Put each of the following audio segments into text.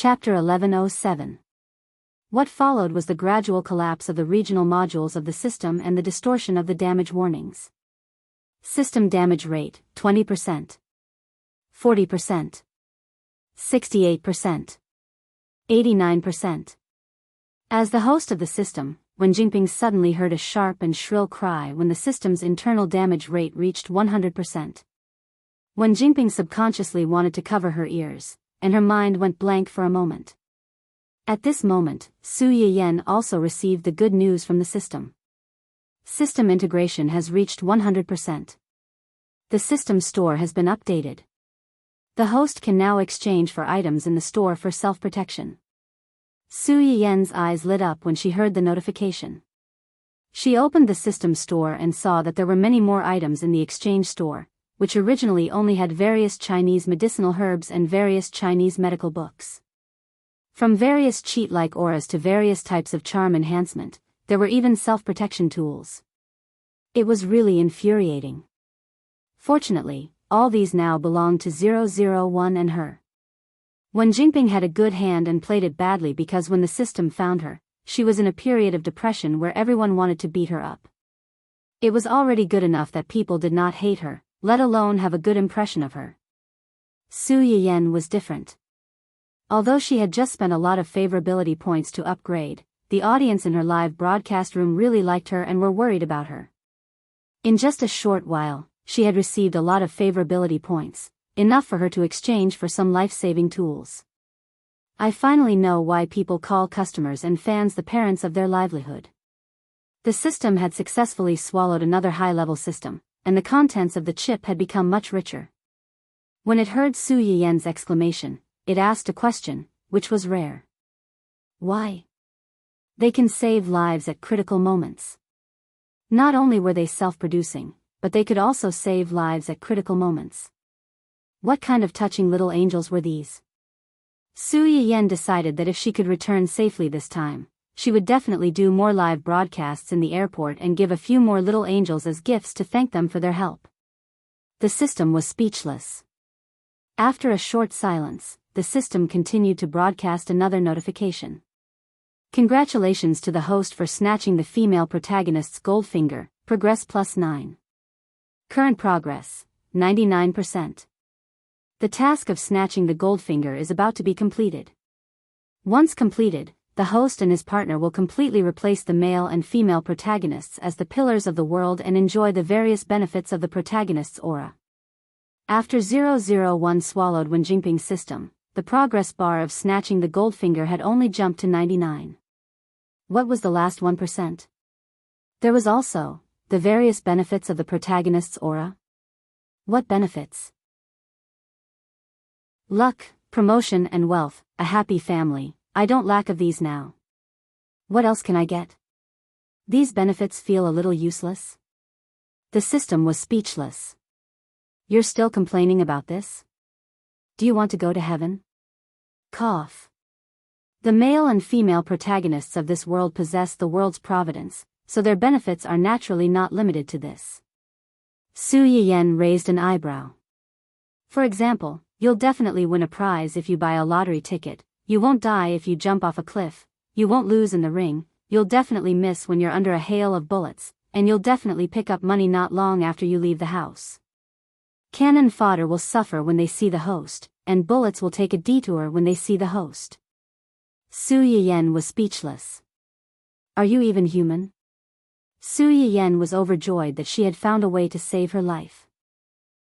Chapter 1107. What followed was the gradual collapse of the regional modules of the system and the distortion of the damage warnings. System damage rate, 20%. 40%. 68%. 89%. As the host of the system, Wen Jingping suddenly heard a sharp and shrill cry when the system's internal damage rate reached 100%. Wen Jingping subconsciously wanted to cover her ears, and her mind went blank for a moment. At this moment, Su Yiyan also received the good news from the system. System integration has reached 100%. The system store has been updated. The host can now exchange for items in the store for self-protection. Su Yiyan's eyes lit up when she heard the notification. She opened the system store and saw that there were many more items in the exchange store, which originally only had various Chinese medicinal herbs and various Chinese medical books. From various cheat-like auras to various types of charm enhancement, there were even self-protection tools. It was really infuriating. Fortunately, all these now belonged to 001 and her. Wen Jingping had a good hand and played it badly because when the system found her, she was in a period of depression where everyone wanted to beat her up. It was already good enough that people did not hate her, let alone have a good impression of her. Su Yiyan was different. Although she had just spent a lot of favorability points to upgrade, the audience in her live broadcast room really liked her and were worried about her. In just a short while, she had received a lot of favorability points, enough for her to exchange for some life-saving tools. I finally know why people call customers and fans the parents of their livelihood. The system had successfully swallowed another high-level system, and the contents of the chip had become much richer. When it heard Su Yiyan's exclamation, it asked a question, which was rare. Why? They can save lives at critical moments. Not only were they self-producing, but they could also save lives at critical moments. What kind of touching little angels were these? Su Yiyan decided that if she could return safely this time, she would definitely do more live broadcasts in the airport and give a few more little angels as gifts to thank them for their help. The system was speechless. After a short silence, the system continued to broadcast another notification. Congratulations to the host for snatching the female protagonist's gold finger, progress +9. Current progress, 99%. The task of snatching the gold finger is about to be completed. Once completed, the host and his partner will completely replace the male and female protagonists as the pillars of the world and enjoy the various benefits of the protagonist's aura. After 001 swallowed Wen Jingping's system, the progress bar of snatching the gold finger had only jumped to 99. What was the last 1%? There was also the various benefits of the protagonist's aura. What benefits? Luck, promotion and wealth, a happy family. I don't lack of these now. What else can I get? These benefits feel a little useless. The system was speechless. You're still complaining about this? Do you want to go to heaven? Cough. The male and female protagonists of this world possess the world's providence, so their benefits are naturally not limited to this. Su Yiyan raised an eyebrow. For example, you'll definitely win a prize if you buy a lottery ticket. You won't die if you jump off a cliff, you won't lose in the ring, you'll definitely miss when you're under a hail of bullets, and you'll definitely pick up money not long after you leave the house. Cannon fodder will suffer when they see the host, and bullets will take a detour when they see the host. Su Yiyan was speechless. Are you even human? Su Yiyan was overjoyed that she had found a way to save her life.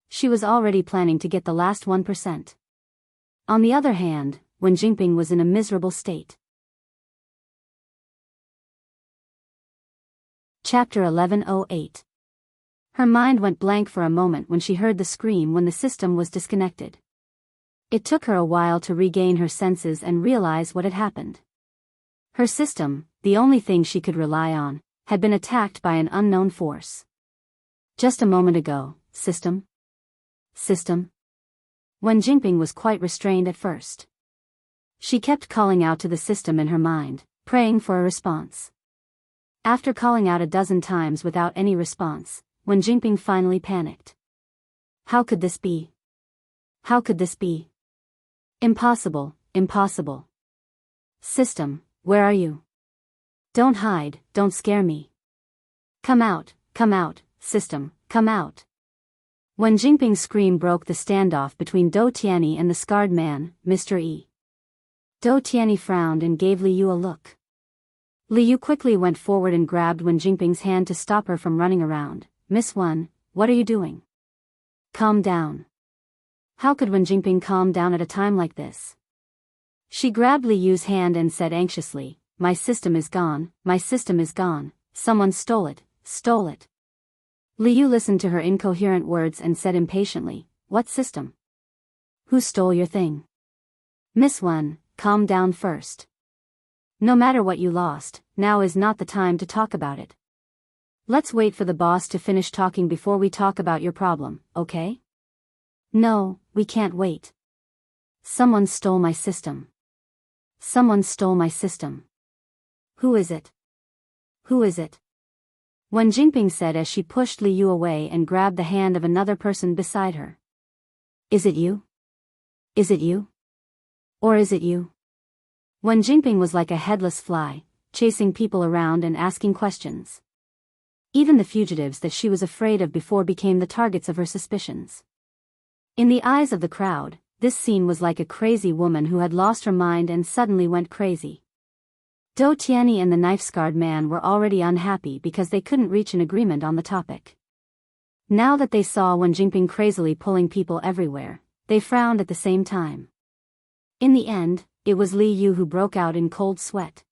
She was already planning to get the last 1%. On the other hand, Wen Jingping was in a miserable state. Chapter 1108. Her mind went blank for a moment when she heard the scream when the system was disconnected. It took her a while to regain her senses and realize what had happened. Her system, the only thing she could rely on, had been attacked by an unknown force. Just a moment ago, system? System? Wen Jingping was quite restrained at first. She kept calling out to the system in her mind, praying for a response. After calling out a dozen times without any response, Wen Jingping finally panicked. How could this be? How could this be? Impossible, impossible. System, where are you? Don't hide, don't scare me. Come out, system, come out. Wen Jingping's scream broke the standoff between Dou Tianyi and the scarred man, Mr. E. Dou Tianyi frowned and gave Li Yu a look. Li Yu quickly went forward and grabbed Wen Jingping's hand to stop her from running around. Miss Wen, what are you doing? Calm down. How could Wen Jingping calm down at a time like this? She grabbed Li Yu's hand and said anxiously, my system is gone, my system is gone, someone stole it, stole it. Li Yu listened to her incoherent words and said impatiently, what system? Who stole your thing? Miss Wen, calm down first. No matter what you lost, now is not the time to talk about it. Let's wait for the boss to finish talking before we talk about your problem, okay? No, we can't wait. Someone stole my system. Someone stole my system. Who is it? Who is it? Wen Jingping said as she pushed Li Yu away and grabbed the hand of another person beside her. Is it you? Is it you? Or is it you? Wen Jingping was like a headless fly, chasing people around and asking questions. Even the fugitives that she was afraid of before became the targets of her suspicions. In the eyes of the crowd, this scene was like a crazy woman who had lost her mind and suddenly went crazy. Dou Tianyi and the knife-scarred man were already unhappy because they couldn't reach an agreement on the topic. Now that they saw Wen Jingping crazily pulling people everywhere, they frowned at the same time. In the end, it was Li Yu who broke out in cold sweat.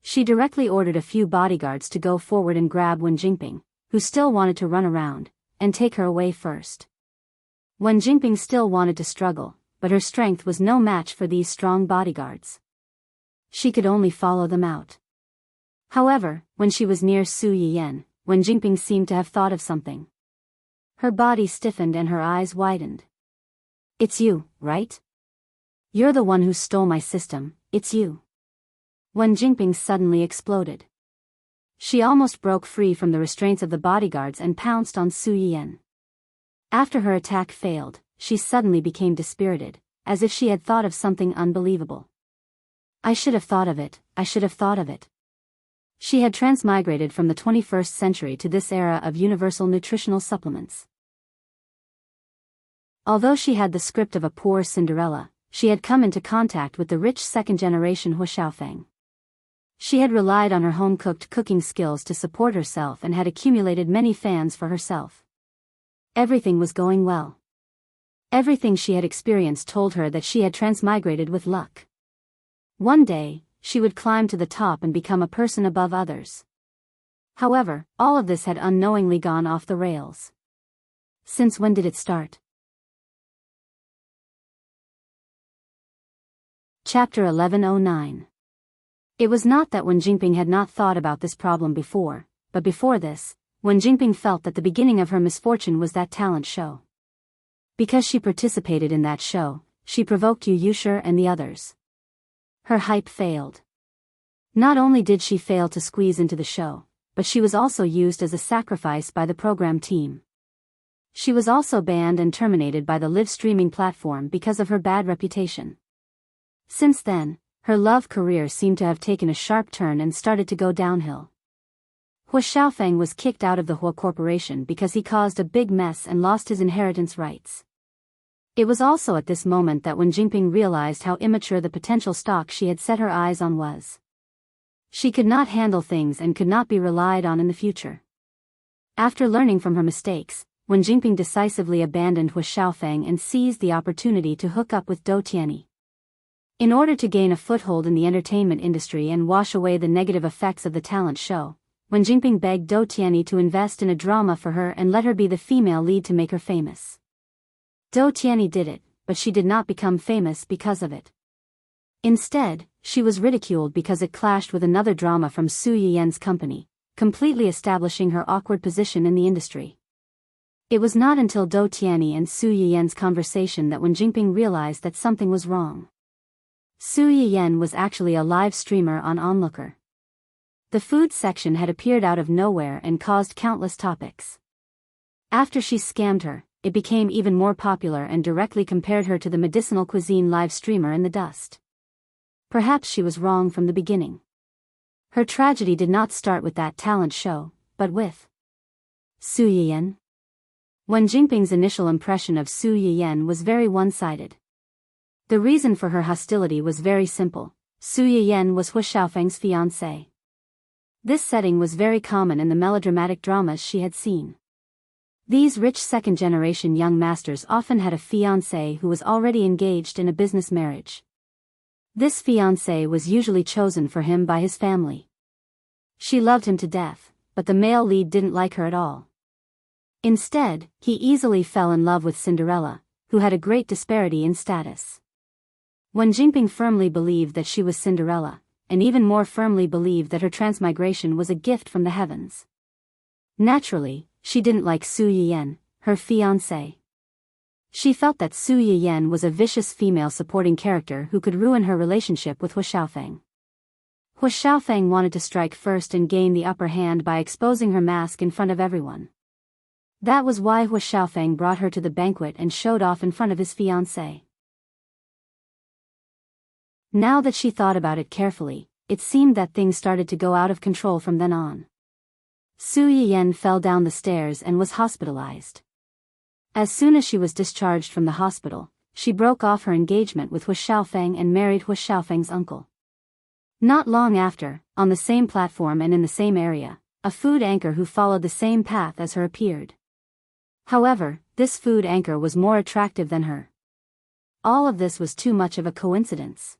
She directly ordered a few bodyguards to go forward and grab Wen Jingping, who still wanted to run around, and take her away first. Wen Jingping still wanted to struggle, but her strength was no match for these strong bodyguards. She could only follow them out. However, when she was near Su Yiyan, Wen Jingping seemed to have thought of something. Her body stiffened and her eyes widened. It's you, right? You're the one who stole my system, it's you. Wen Jingping suddenly exploded. She almost broke free from the restraints of the bodyguards and pounced on Su Yiyan. After her attack failed, she suddenly became dispirited, as if she had thought of something unbelievable. I should have thought of it, I should have thought of it. She had transmigrated from the 21st century to this era of universal nutritional supplements. Although she had the script of a poor Cinderella, she had come into contact with the rich second-generation Hu Xiaofeng. She had relied on her home-cooked cooking skills to support herself and had accumulated many fans for herself. Everything was going well. Everything she had experienced told her that she had transmigrated with luck. One day, she would climb to the top and become a person above others. However, all of this had unknowingly gone off the rails. Since when did it start? Chapter 1109. It was not that Wen Jingping had not thought about this problem before, but before this, Wen Jingping felt that the beginning of her misfortune was that talent show. Because she participated in that show, she provoked Yu Yushi and the others. Her hype failed. Not only did she fail to squeeze into the show, but she was also used as a sacrifice by the program team. She was also banned and terminated by the live streaming platform because of her bad reputation. Since then, her love career seemed to have taken a sharp turn and started to go downhill. Hu Xiaofeng was kicked out of the Hu Corporation because he caused a big mess and lost his inheritance rights. It was also at this moment that Wen Jingping realized how immature the potential stock she had set her eyes on was. She could not handle things and could not be relied on in the future. After learning from her mistakes, Wen Jingping decisively abandoned Hu Xiaofeng and seized the opportunity to hook up with Dou Tianyi. In order to gain a foothold in the entertainment industry and wash away the negative effects of the talent show, Wen Jingping begged Dou Tianyi to invest in a drama for her and let her be the female lead to make her famous. Dou Tianyi did it, but she did not become famous because of it. Instead, she was ridiculed because it clashed with another drama from Su Yiyan's company, completely establishing her awkward position in the industry. It was not until Dou Tianyi and Su Yiyan's conversation that Wen Jingping realized that something was wrong. Su Yiyan was actually a live streamer on Onlooker. The food section had appeared out of nowhere and caused countless topics. After she scammed her, it became even more popular and directly compared her to the medicinal cuisine live streamer in the dust. Perhaps she was wrong from the beginning. Her tragedy did not start with that talent show, but with Su Yiyan. Wen Jingping's initial impression of Su Yiyan was very one-sided. The reason for her hostility was very simple. Su Yiyan was Hu Xiaofeng's fiancée. This setting was very common in the melodramatic dramas she had seen. These rich second-generation young masters often had a fiancée who was already engaged in a business marriage. This fiancée was usually chosen for him by his family. She loved him to death, but the male lead didn't like her at all. Instead, he easily fell in love with Cinderella, who had a great disparity in status. Wen Jingping firmly believed that she was Cinderella, and even more firmly believed that her transmigration was a gift from the heavens. Naturally, she didn't like Su Yiyan, her fiancé. She felt that Su Yiyan was a vicious female supporting character who could ruin her relationship with Hu Xiaofeng. Hu Xiaofeng wanted to strike first and gain the upper hand by exposing her mask in front of everyone. That was why Hu Xiaofeng brought her to the banquet and showed off in front of his fiancé. Now that she thought about it carefully, it seemed that things started to go out of control from then on. Su Yiyan fell down the stairs and was hospitalized. As soon as she was discharged from the hospital, she broke off her engagement with Hu Xiaofeng and married Hu Xiaofeng's uncle. Not long after, on the same platform and in the same area, a food anchor who followed the same path as her appeared. However, this food anchor was more attractive than her. All of this was too much of a coincidence.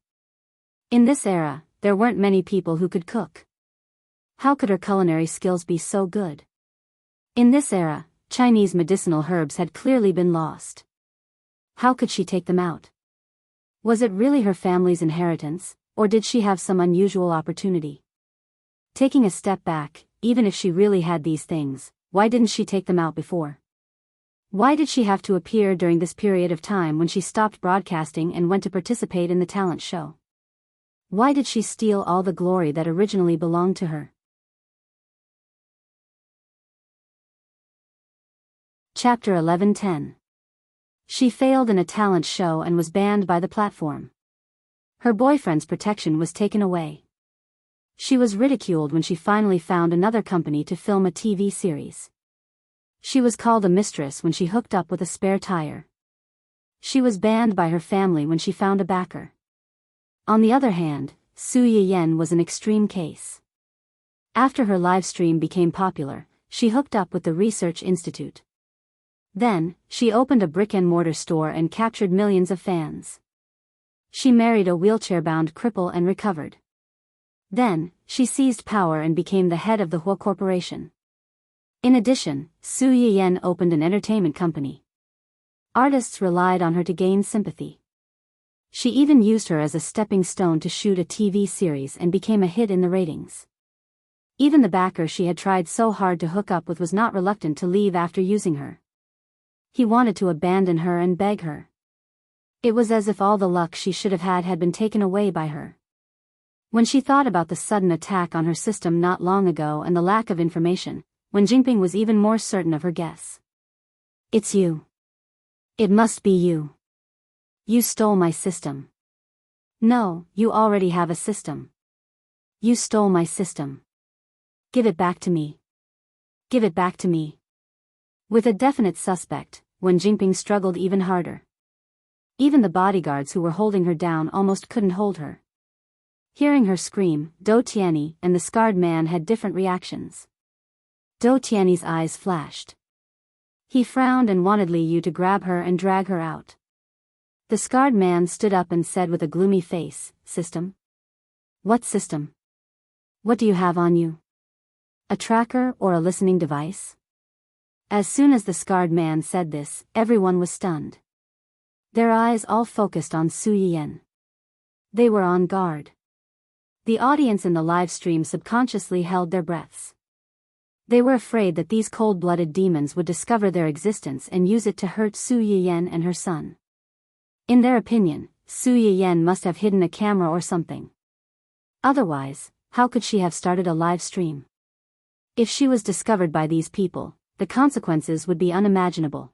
In this era, there weren't many people who could cook. How could her culinary skills be so good? In this era, Chinese medicinal herbs had clearly been lost. How could she take them out? Was it really her family's inheritance, or did she have some unusual opportunity? Taking a step back, even if she really had these things, why didn't she take them out before? Why did she have to appear during this period of time when she stopped broadcasting and went to participate in the talent show? Why did she steal all the glory that originally belonged to her? Chapter 11:10. She failed in a talent show and was banned by the platform. Her boyfriend's protection was taken away. She was ridiculed when she finally found another company to film a TV series. She was called a mistress when she hooked up with a spare tire. She was banned by her family when she found a backer. On the other hand, Su Yiyan was an extreme case. After her live stream became popular, she hooked up with the Research Institute. Then, she opened a brick-and-mortar store and captured millions of fans. She married a wheelchair-bound cripple and recovered. Then, she seized power and became the head of the Hua Corporation. In addition, Su Yiyan opened an entertainment company. Artists relied on her to gain sympathy. She even used her as a stepping stone to shoot a TV series and became a hit in the ratings. Even the backer she had tried so hard to hook up with was not reluctant to leave after using her. He wanted to abandon her and beg her. It was as if all the luck she should have had been taken away by her. When she thought about the sudden attack on her system not long ago and the lack of information, Wen Jingping was even more certain of her guess. It's you. It must be you. You stole my system. No, you already have a system. You stole my system. Give it back to me. Give it back to me. With a definite suspect, Wen Jingping struggled even harder. Even the bodyguards who were holding her down almost couldn't hold her. Hearing her scream, Dou Tianyi and the scarred man had different reactions. Dou Tianyi's eyes flashed. He frowned and wanted Li Yu to grab her and drag her out. The scarred man stood up and said with a gloomy face, "System? What system? What do you have on you? A tracker or a listening device?" As soon as the scarred man said this, everyone was stunned. Their eyes all focused on Su Yiyan. They were on guard. The audience in the live stream subconsciously held their breaths. They were afraid that these cold-blooded demons would discover their existence and use it to hurt Su Yiyan and her son. In their opinion, Su Yiyan must have hidden a camera or something. Otherwise, how could she have started a live stream? If she was discovered by these people, the consequences would be unimaginable.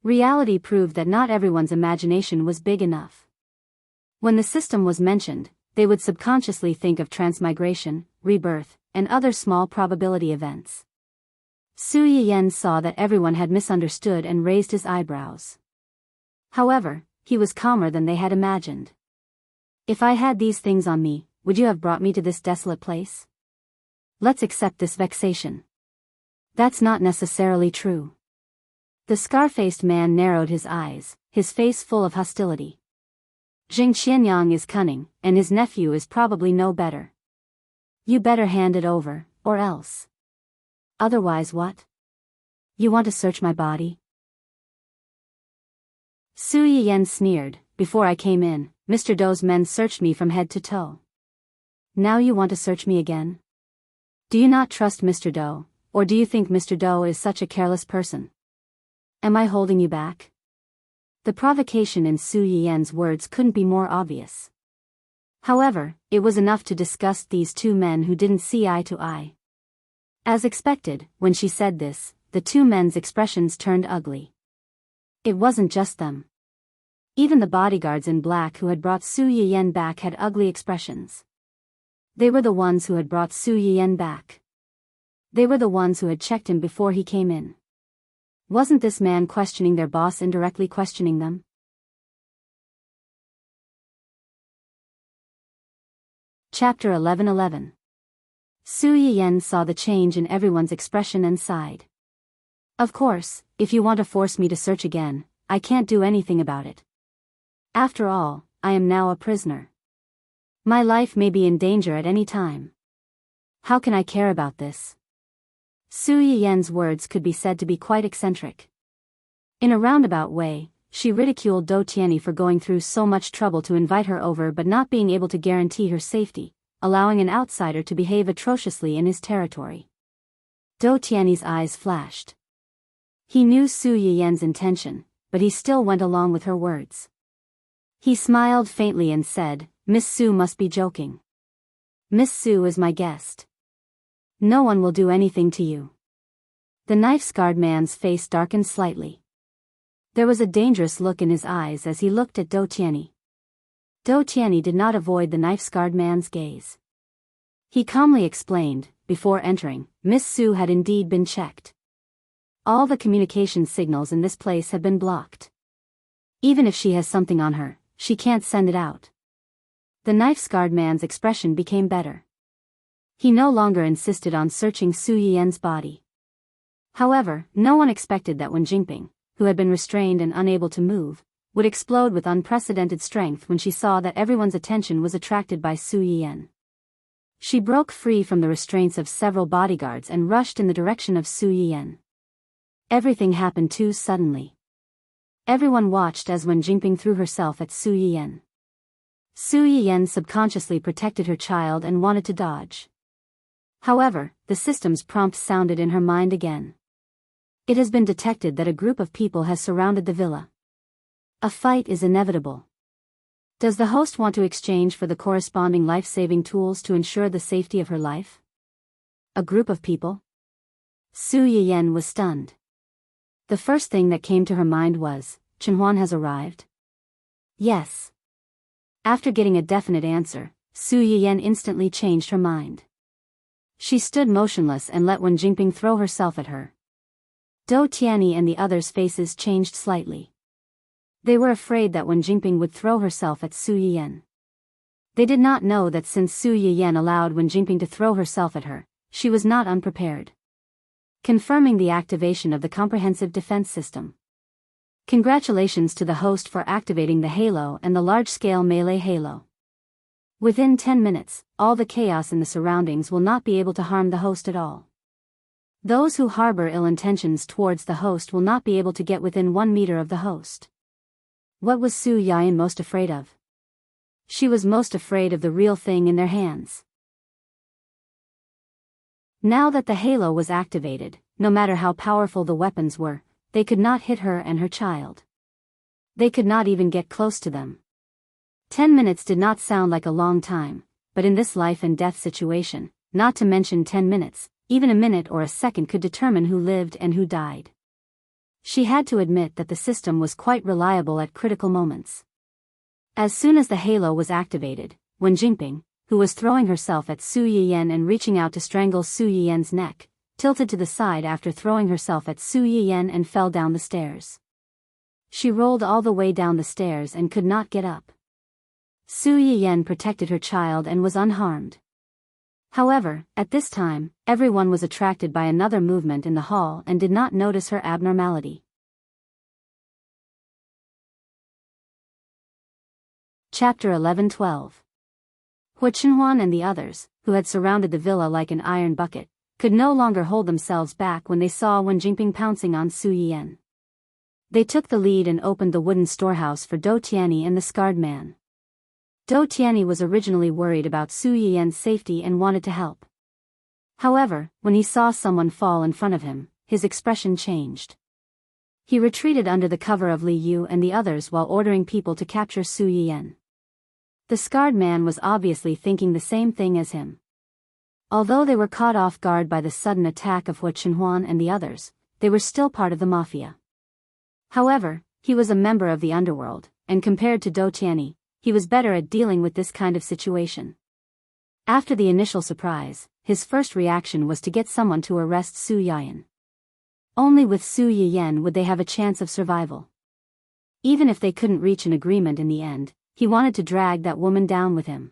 Reality proved that not everyone's imagination was big enough. When the system was mentioned, they would subconsciously think of transmigration, rebirth, and other small probability events. Su Yiyan saw that everyone had misunderstood and raised his eyebrows. However, he was calmer than they had imagined. If I had these things on me, would you have brought me to this desolate place? Let's accept this vexation. That's not necessarily true. The scar-faced man narrowed his eyes, his face full of hostility. Jing Qianyang is cunning, and his nephew is probably no better. You better hand it over, or else. Otherwise what? You want to search my body? Su Yiyan sneered. Before I came in, Mr. Do's men searched me from head to toe. Now you want to search me again? Do you not trust Mr. Do, or do you think Mr. Do is such a careless person? Am I holding you back? The provocation in Su Yiyan's words couldn't be more obvious. However, it was enough to disgust these two men who didn't see eye to eye. As expected, when she said this, the two men's expressions turned ugly. It wasn't just them. Even the bodyguards in black who had brought Su Yiyan back had ugly expressions. They were the ones who had brought Su Yiyan back. They were the ones who had checked him before he came in. Wasn't this man questioning their boss indirectly questioning them? Chapter 11:11. Su Yiyan saw the change in everyone's expression and sighed. Of course, if you want to force me to search again, I can't do anything about it. After all, I am now a prisoner. My life may be in danger at any time. How can I care about this? Su Yiyan's words could be said to be quite eccentric. In a roundabout way, she ridiculed Do Tianyi for going through so much trouble to invite her over but not being able to guarantee her safety, allowing an outsider to behave atrociously in his territory. Do Tianyi's eyes flashed. He knew Su Yiyan's intention, but he still went along with her words. He smiled faintly and said, Miss Su must be joking. Miss Su is my guest. No one will do anything to you. The knife-scarred man's face darkened slightly. There was a dangerous look in his eyes as he looked at Do Tianyi. Do Tianyi did not avoid the knife-scarred man's gaze. He calmly explained, before entering, Miss Su had indeed been checked. All the communication signals in this place have been blocked. Even if she has something on her, she can't send it out. The knife-scarred man's expression became better. He no longer insisted on searching Su Yiyan's body. However, no one expected that Wen Jingping, who had been restrained and unable to move, would explode with unprecedented strength when she saw that everyone's attention was attracted by Su Yiyan. She broke free from the restraints of several bodyguards and rushed in the direction of Su Yiyan. Everything happened too suddenly. Everyone watched as Wen Jingping threw herself at Su Yiyan. Su Yiyan subconsciously protected her child and wanted to dodge. However, the system's prompt sounded in her mind again. It has been detected that a group of people has surrounded the villa. A fight is inevitable. Does the host want to exchange for the corresponding life-saving tools to ensure the safety of her life? A group of people? Su Yiyan was stunned. The first thing that came to her mind was, Chen Huan has arrived? Yes. After getting a definite answer, Su Yiyan instantly changed her mind. She stood motionless and let Wen Jingping throw herself at her. Do Tianyi and the others' faces changed slightly. They were afraid that Wen Jingping would throw herself at Su Yiyan. They did not know that since Su Yiyan allowed Wen Jingping to throw herself at her, she was not unprepared. Confirming the activation of the comprehensive defense system. Congratulations to the host for activating the halo and the large-scale melee halo. Within 10 minutes, all the chaos in the surroundings will not be able to harm the host at all. Those who harbor ill intentions towards the host will not be able to get within 1 meter of the host. What was Su Yiyan most afraid of? She was most afraid of the real thing in their hands. Now that the halo was activated, no matter how powerful the weapons were, they could not hit her and her child. They could not even get close to them. 10 minutes did not sound like a long time, but in this life and death situation, not to mention 10 minutes, even a minute or a second could determine who lived and who died. She had to admit that the system was quite reliable at critical moments. As soon as the halo was activated, Wen Jingping, who was throwing herself at Su Yiyan and reaching out to strangle Su Yiyan's neck, tilted to the side after throwing herself at Su Yiyan and fell down the stairs. She rolled all the way down the stairs and could not get up. Su Yiyan protected her child and was unharmed. However, at this time, everyone was attracted by another movement in the hall and did not notice her abnormality. Chapter 11-12. Hu Chenhuan and the others, who had surrounded the villa like an iron bucket, could no longer hold themselves back when they saw Wen Jingping pouncing on Su Yiyan. They took the lead and opened the wooden storehouse for Dou Tianyi and the scarred man. Dou Tianyi was originally worried about Su Yiyan's safety and wanted to help. However, when he saw someone fall in front of him, his expression changed. He retreated under the cover of Li Yu and the others while ordering people to capture Su Yiyan. The scarred man was obviously thinking the same thing as him. Although they were caught off guard by the sudden attack of Hu Chenhuan and the others, they were still part of the mafia. However, he was a member of the underworld, and compared to Dou Tianyi, he was better at dealing with this kind of situation. After the initial surprise, his first reaction was to get someone to arrest Su Yiyan. Only with Su Yiyan would they have a chance of survival. Even if they couldn't reach an agreement in the end, he wanted to drag that woman down with him.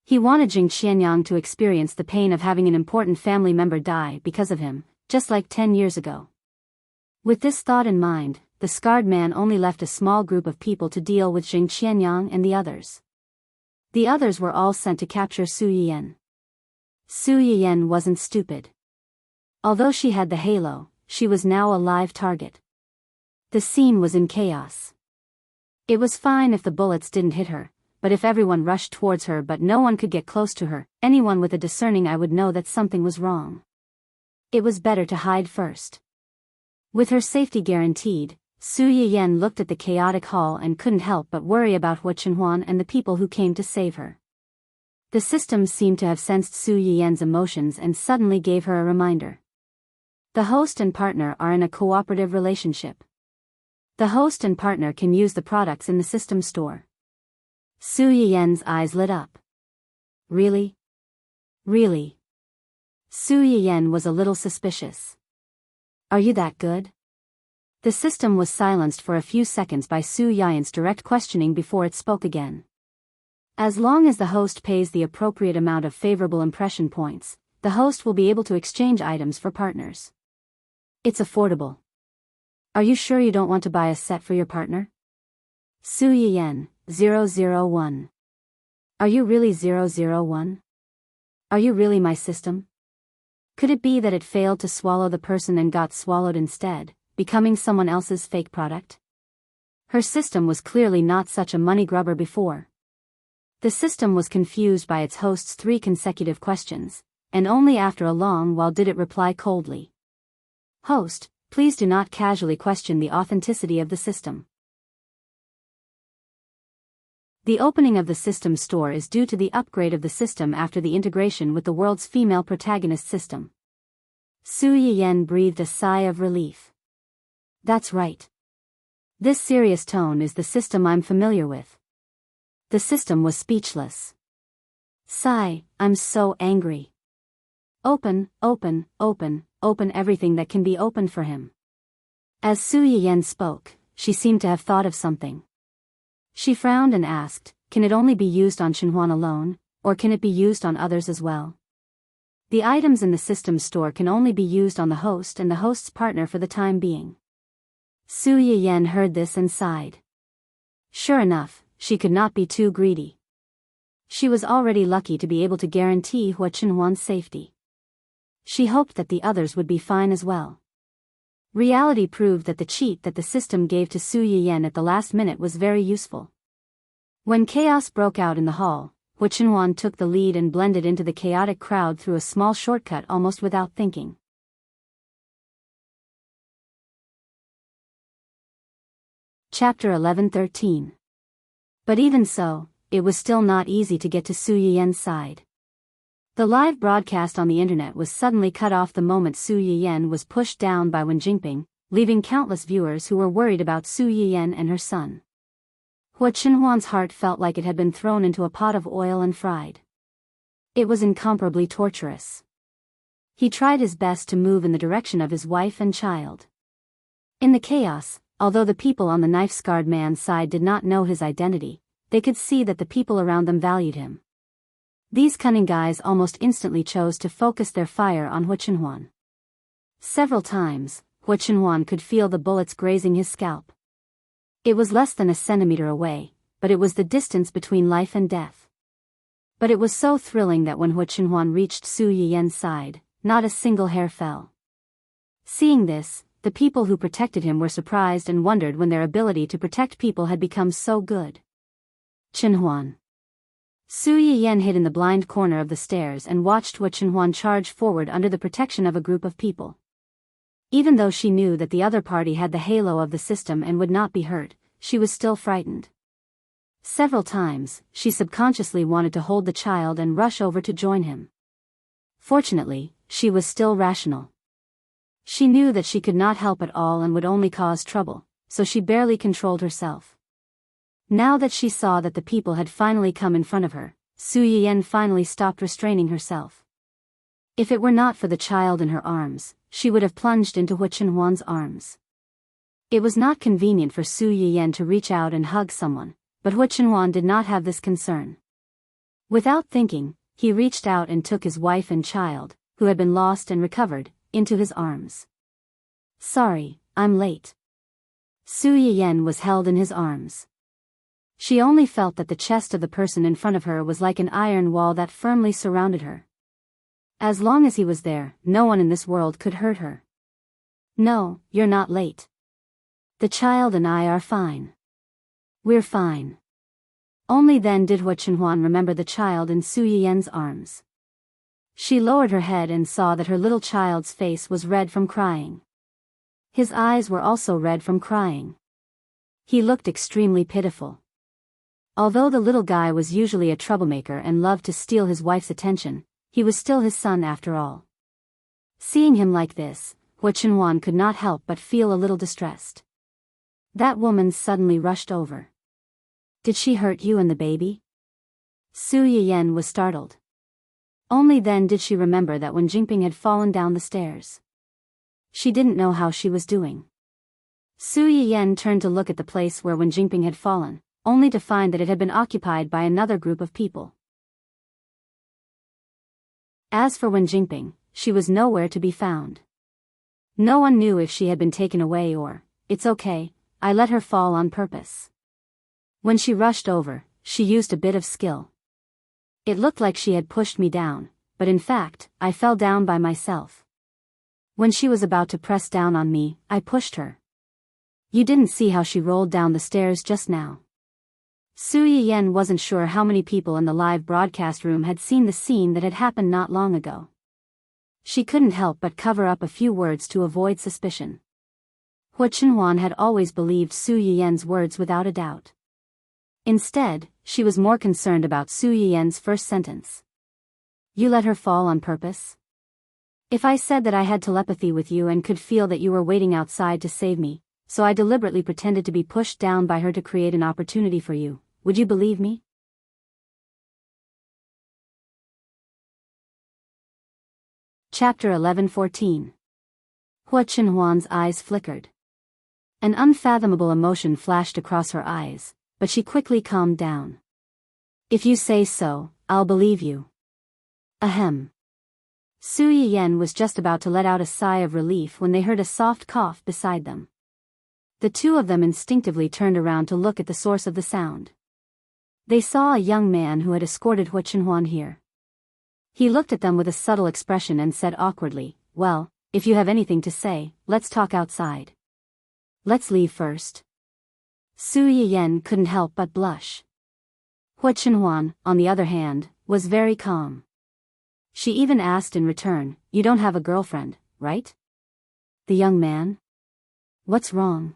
He wanted Jing Qianyang to experience the pain of having an important family member die because of him, just like 10 years ago. With this thought in mind, the scarred man only left a small group of people to deal with Jing Qianyang and the others. The others were all sent to capture Su Yiyan. Su Yiyan wasn't stupid. Although she had the halo, she was now a live target. The scene was in chaos. It was fine if the bullets didn't hit her, but if everyone rushed towards her but no one could get close to her, anyone with a discerning eye would know that something was wrong. It was better to hide first. With her safety guaranteed, Su Yiyan looked at the chaotic hall and couldn't help but worry about Hu Chenhuan and the people who came to save her. The system seemed to have sensed Su Yiyan's emotions and suddenly gave her a reminder. The host and partner are in a cooperative relationship. The host and partner can use the products in the system store. Su Yiyan's eyes lit up. Really? Really? Su Yiyan was a little suspicious. Are you that good? The system was silenced for a few seconds by Su Yiyan's direct questioning before it spoke again. As long as the host pays the appropriate amount of favorable impression points, the host will be able to exchange items for partners. It's affordable. Are you sure you don't want to buy a set for your partner? Su Yiyan, 001. Are you really 001? Are you really my system? Could it be that it failed to swallow the person and got swallowed instead, becoming someone else's fake product? Her system was clearly not such a money grubber before. The system was confused by its host's 3 consecutive questions, and only after a long while did it reply coldly. Host, please do not casually question the authenticity of the system. The opening of the system store is due to the upgrade of the system after the integration with the world's female protagonist system. Su Yiyan breathed a sigh of relief. That's right. This serious tone is the system I'm familiar with. The system was speechless. Sigh, I'm so angry. Open, open, open, open everything that can be opened for him. As Su Yiyan spoke, she seemed to have thought of something. She frowned and asked, can it only be used on Chenhuan alone, or can it be used on others as well? The items in the system store can only be used on the host and the host's partner for the time being. Su Yiyan heard this and sighed. Sure enough, she could not be too greedy. She was already lucky to be able to guarantee Hu Chenhuan's safety. She hoped that the others would be fine as well. Reality proved that the cheat that the system gave to Su Yiyan at the last minute was very useful. When chaos broke out in the hall, Hu Chenhuan took the lead and blended into the chaotic crowd through a small shortcut almost without thinking. Chapter 11-13. But even so, it was still not easy to get to Su Yiyan's side. The live broadcast on the internet was suddenly cut off the moment Su Yiyan was pushed down by Wen Jingping, leaving countless viewers who were worried about Su Yiyan and her son. Hua Qinhuan's heart felt like it had been thrown into a pot of oil and fried. It was incomparably torturous. He tried his best to move in the direction of his wife and child. In the chaos, although the people on the knife-scarred man's side did not know his identity, they could see that the people around them valued him. These cunning guys almost instantly chose to focus their fire on Hua Qinhuan. Several times, Hua Qinhuan could feel the bullets grazing his scalp. It was less than a centimeter away, but it was the distance between life and death. But it was so thrilling that when Hua Qinhuan reached Su Yiyan's side, not a single hair fell. Seeing this, the people who protected him were surprised and wondered when their ability to protect people had become so good. Qinhuan. Su Yiyan hid in the blind corner of the stairs and watched Hua Qinhuan charge forward under the protection of a group of people. Even though she knew that the other party had the halo of the system and would not be hurt, she was still frightened. Several times, she subconsciously wanted to hold the child and rush over to join him. Fortunately, she was still rational. She knew that she could not help at all and would only cause trouble, so she barely controlled herself. Now that she saw that the people had finally come in front of her, Su Yiyan finally stopped restraining herself. If it were not for the child in her arms, she would have plunged into Hua Qinhuan's arms. It was not convenient for Su Yiyan to reach out and hug someone, but Hua Qinhuan did not have this concern. Without thinking, he reached out and took his wife and child, who had been lost and recovered, into his arms. Sorry, I'm late. Su Yiyan was held in his arms. She only felt that the chest of the person in front of her was like an iron wall that firmly surrounded her. As long as he was there, no one in this world could hurt her. No, you're not late. The child and I are fine. We're fine. Only then did Hua Qinhuan remember the child in Su Yiyan's arms. She lowered her head and saw that her little child's face was red from crying. His eyes were also red from crying. He looked extremely pitiful. Although the little guy was usually a troublemaker and loved to steal his wife's attention, he was still his son after all. Seeing him like this, Hua Qinhuan could not help but feel a little distressed. That woman suddenly rushed over. Did she hurt you and the baby? Su Yiyan was startled. Only then did she remember that when Jingping had fallen down the stairs. She didn't know how she was doing. Su Yiyan turned to look at the place where Wen Jingping had fallen, only to find that it had been occupied by another group of people. As for Wen Jingping, she was nowhere to be found. No one knew if she had been taken away or, it's okay, I let her fall on purpose. When she rushed over, she used a bit of skill. It looked like she had pushed me down, but in fact, I fell down by myself. When she was about to press down on me, I pushed her. You didn't see how she rolled down the stairs just now. Su Yiyan wasn't sure how many people in the live broadcast room had seen the scene that had happened not long ago. She couldn't help but cover up a few words to avoid suspicion. Hua Qinhuan had always believed Su Yiyan's words without a doubt. Instead, she was more concerned about Su Yiyan's first sentence. You let her fall on purpose? If I said that I had telepathy with you and could feel that you were waiting outside to save me, so I deliberately pretended to be pushed down by her to create an opportunity for you, would you believe me? Chapter 11:14. Hua Qinhuan's eyes flickered. An unfathomable emotion flashed across her eyes, but she quickly calmed down. If you say so, I'll believe you. Ahem. Su Yiyan was just about to let out a sigh of relief when they heard a soft cough beside them. The two of them instinctively turned around to look at the source of the sound. They saw a young man who had escorted Hua Qinhuan here. He looked at them with a subtle expression and said awkwardly, well, if you have anything to say, let's talk outside. Let's leave first. Su Yiyan couldn't help but blush. Hua Qinhuan, on the other hand, was very calm. She even asked in return, you don't have a girlfriend, right? The young man? What's wrong?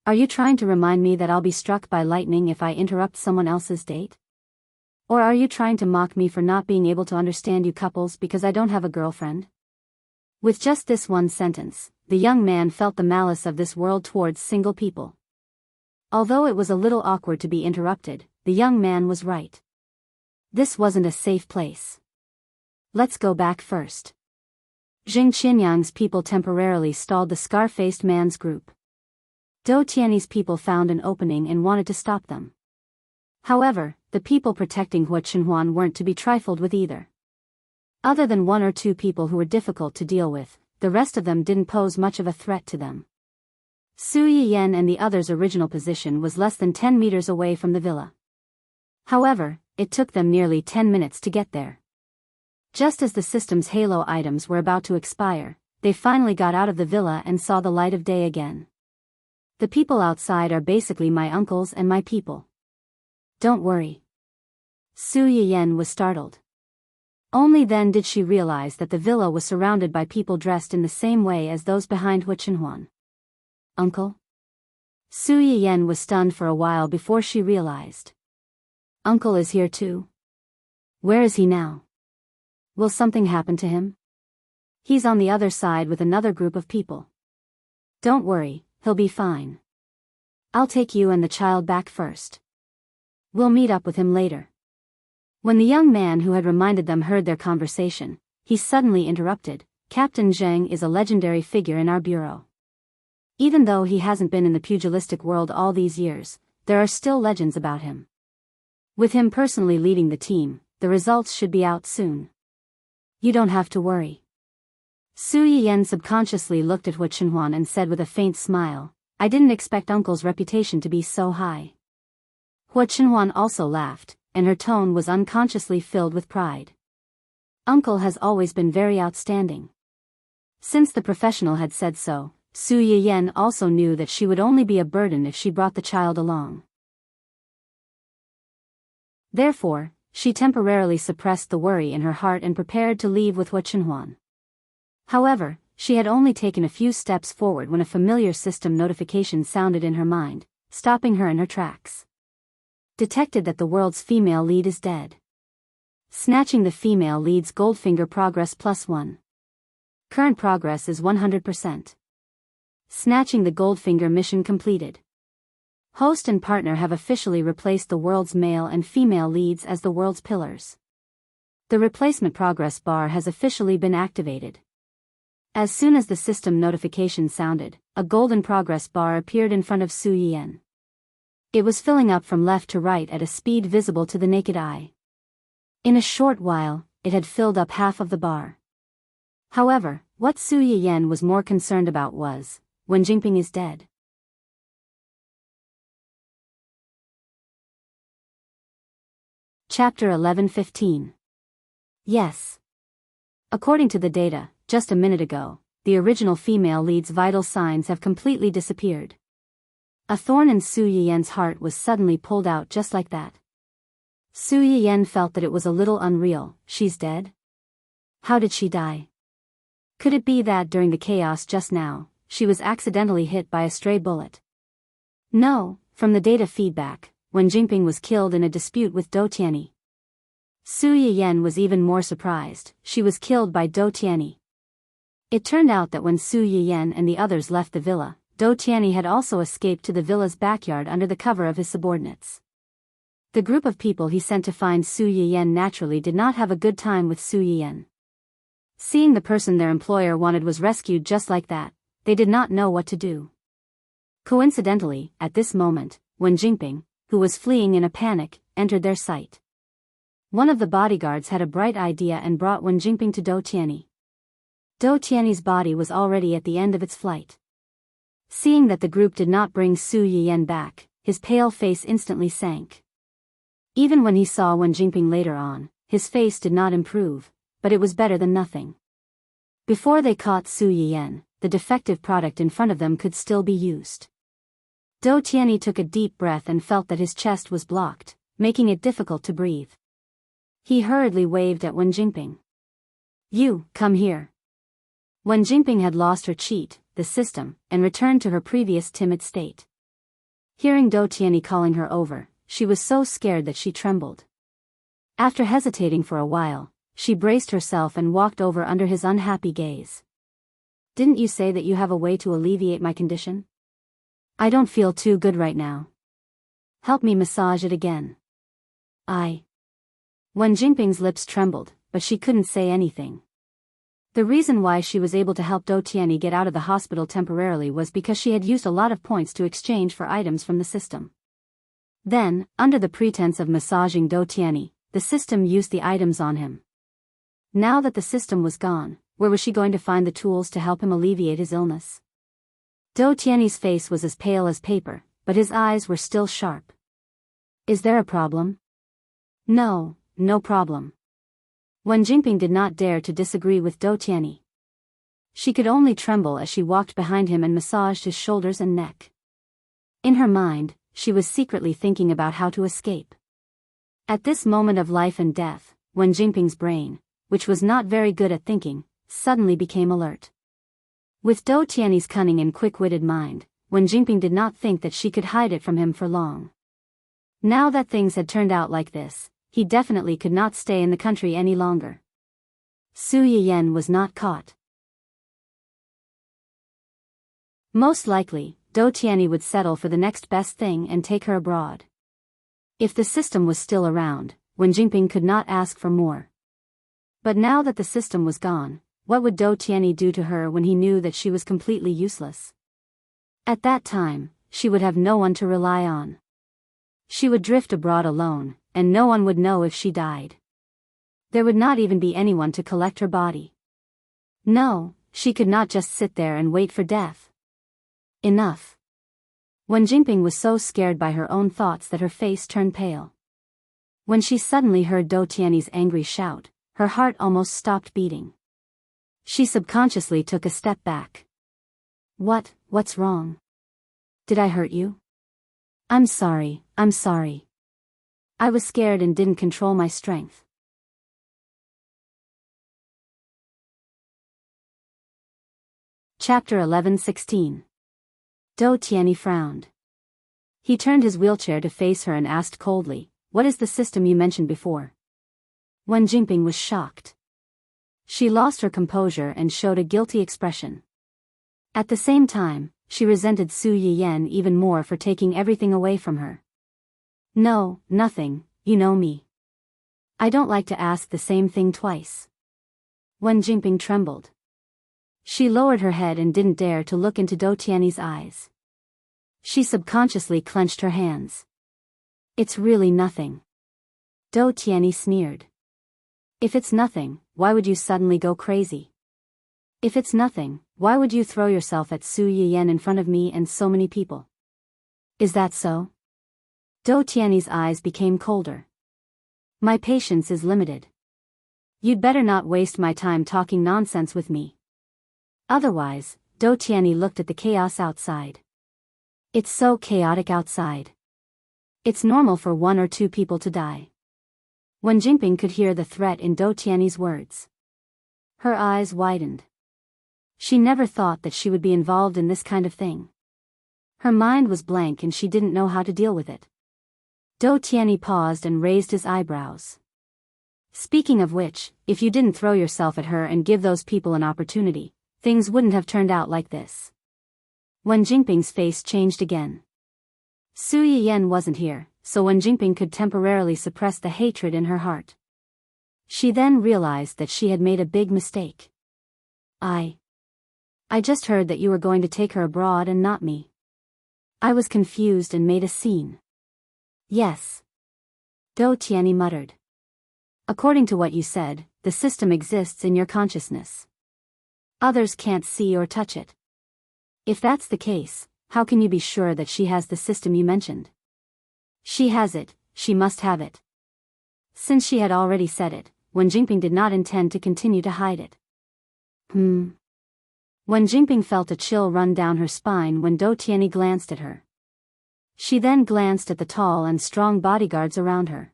Are you trying to remind me that I'll be struck by lightning if I interrupt someone else's date? Or are you trying to mock me for not being able to understand you couples because I don't have a girlfriend? With just this one sentence, the young man felt the malice of this world towards single people. Although it was a little awkward to be interrupted, the young man was right. This wasn't a safe place. Let's go back first. Jing Qinyang's people temporarily stalled the scar-faced man's group. Dou Tianyi's people found an opening and wanted to stop them. However, the people protecting Hua Chenhuan weren't to be trifled with either. Other than one or two people who were difficult to deal with, the rest of them didn't pose much of a threat to them. Su Yiyan and the others' original position was less than 10 meters away from the villa. However, it took them nearly 10 minutes to get there. Just as the system's halo items were about to expire, they finally got out of the villa and saw the light of day again. The people outside are basically my uncles and my people. Don't worry. Su Yiyan was startled. Only then did she realize that the villa was surrounded by people dressed in the same way as those behind Hua Chenhuan. Uncle? Su Yiyan was stunned for a while before she realized. Uncle is here too? Where is he now? Will something happen to him? He's on the other side with another group of people. Don't worry, he'll be fine. I'll take you and the child back first. We'll meet up with him later. When the young man who had reminded them heard their conversation, he suddenly interrupted. Captain Zheng is a legendary figure in our bureau. Even though he hasn't been in the pugilistic world all these years, there are still legends about him. With him personally leading the team, the results should be out soon. You don't have to worry. Su Yiyan subconsciously looked at Hua Chenhuan and said with a faint smile, I didn't expect Uncle's reputation to be so high. Hua Chenhuan also laughed, and her tone was unconsciously filled with pride. Uncle has always been very outstanding. Since the professional had said so, Su Yiyan also knew that she would only be a burden if she brought the child along. Therefore, she temporarily suppressed the worry in her heart and prepared to leave with Hua Chenhuan. However, she had only taken a few steps forward when a familiar system notification sounded in her mind, stopping her in her tracks. Detected that the world's female lead is dead. Snatching the female lead's Goldfinger progress +1. Current progress is 100%. Snatching the Goldfinger mission completed. Host and partner have officially replaced the world's male and female leads as the world's pillars. The replacement progress bar has officially been activated. As soon as the system notification sounded, a golden progress bar appeared in front of Su Yiyan. It was filling up from left to right at a speed visible to the naked eye. In a short while, it had filled up half of the bar. However, what Su Yiyan was more concerned about was, when Jingping is dead. Chapter 11:15. Yes. According to the data, just a minute ago, the original female lead's vital signs have completely disappeared. A thorn in Su Yiyan's heart was suddenly pulled out just like that. Su Yiyan felt that it was a little unreal. She's dead? How did she die? Could it be that during the chaos just now, she was accidentally hit by a stray bullet? No, from the data feedback, when Jingping was killed in a dispute with Dou Tianyi. Su Yiyan was even more surprised. She was killed by Dou Tianyi. It turned out that when Su Yiyan and the others left the villa, Dou Tianyi had also escaped to the villa's backyard under the cover of his subordinates. The group of people he sent to find Su Yiyan naturally did not have a good time with Su Yiyan. Seeing the person their employer wanted was rescued just like that, they did not know what to do. Coincidentally, at this moment, when Jingping, who was fleeing in a panic, entered their sight. One of the bodyguards had a bright idea and brought Wen Jingping to Dou Tianyi. Dou Tianyi's body was already at the end of its flight. Seeing that the group did not bring Su Yiyan back, his pale face instantly sank. Even when he saw Wen Jingping later on, his face did not improve, but it was better than nothing. Before they caught Su Yiyan, the defective product in front of them could still be used. Dou Tianyi took a deep breath and felt that his chest was blocked, making it difficult to breathe. He hurriedly waved at Wen Jingping. You, come here. Wen Jingping had lost her cheat, the system, and returned to her previous timid state. Hearing Dou Tianyi calling her over, she was so scared that she trembled. After hesitating for a while, she braced herself and walked over under his unhappy gaze. Didn't you say that you have a way to alleviate my condition? I don't feel too good right now. Help me massage it again. Wen Jingping's lips trembled, but she couldn't say anything. The reason why she was able to help Do Tianyi get out of the hospital temporarily was because she had used a lot of points to exchange for items from the system. Then, under the pretense of massaging Do Tianyi, the system used the items on him. Now that the system was gone, where was she going to find the tools to help him alleviate his illness? Do Tianyi's face was as pale as paper, but his eyes were still sharp. Is there a problem? No, no problem. Wen Jingping did not dare to disagree with Do Tianyi. She could only tremble as she walked behind him and massaged his shoulders and neck. In her mind, she was secretly thinking about how to escape. At this moment of life and death, Wen Jingping's brain, which was not very good at thinking, suddenly became alert. With Do Tianyi's cunning and quick-witted mind, Wen Jingping did not think that she could hide it from him for long. Now that things had turned out like this, he definitely could not stay in the country any longer. Su Yiyan was not caught. Most likely, Do Tianyi would settle for the next best thing and take her abroad. If the system was still around, Wen Jingping could not ask for more. But now that the system was gone, what would Do Tianyi do to her when he knew that she was completely useless? At that time, she would have no one to rely on. She would drift abroad alone, and no one would know if she died. There would not even be anyone to collect her body. No, she could not just sit there and wait for death. Enough. Wen Jingping was so scared by her own thoughts that her face turned pale. When she suddenly heard Do Tianyi's angry shout, her heart almost stopped beating. She subconsciously took a step back. What's wrong? Did I hurt you? I'm sorry. I was scared and didn't control my strength. Chapter 11:16. Do Tianyi frowned. He turned his wheelchair to face her and asked coldly, "What is the system you mentioned before?" Wen Jingping was shocked. She lost her composure and showed a guilty expression. At the same time, she resented Su Yiyan even more for taking everything away from her. No, nothing, you know me. I don't like to ask the same thing twice. Wen Jingping trembled. She lowered her head and didn't dare to look into Do Tianyi's eyes. She subconsciously clenched her hands. It's really nothing. Do Tianyi sneered. If it's nothing, why would you suddenly go crazy? If it's nothing, why would you throw yourself at Su Yiyan in front of me and so many people? Is that so? Do Tianyi's eyes became colder. My patience is limited. You'd better not waste my time talking nonsense with me. Otherwise, Do Tianyi looked at the chaos outside. It's so chaotic outside. It's normal for 1 or 2 people to die. Wen Jingping could hear the threat in Do Tianyi's words. Her eyes widened. She never thought that she would be involved in this kind of thing. Her mind was blank and she didn't know how to deal with it. Do Tianyi paused and raised his eyebrows. Speaking of which, if you didn't throw yourself at her and give those people an opportunity, things wouldn't have turned out like this. Wen Jingping's face changed again. Su Yiyan wasn't here, so Wen Jingping could temporarily suppress the hatred in her heart. She then realized that she had made a big mistake. I just heard that you were going to take her abroad and not me. I was confused and made a scene. Yes. Do Tianyi muttered. According to what you said, the system exists in your consciousness. Others can't see or touch it. If that's the case, how can you be sure that she has the system you mentioned? She has it, she must have it. Since she had already said it, Wen Jingping did not intend to continue to hide it. Wen Jingping felt a chill run down her spine when Do Tianyi glanced at her. She then glanced at the tall and strong bodyguards around her.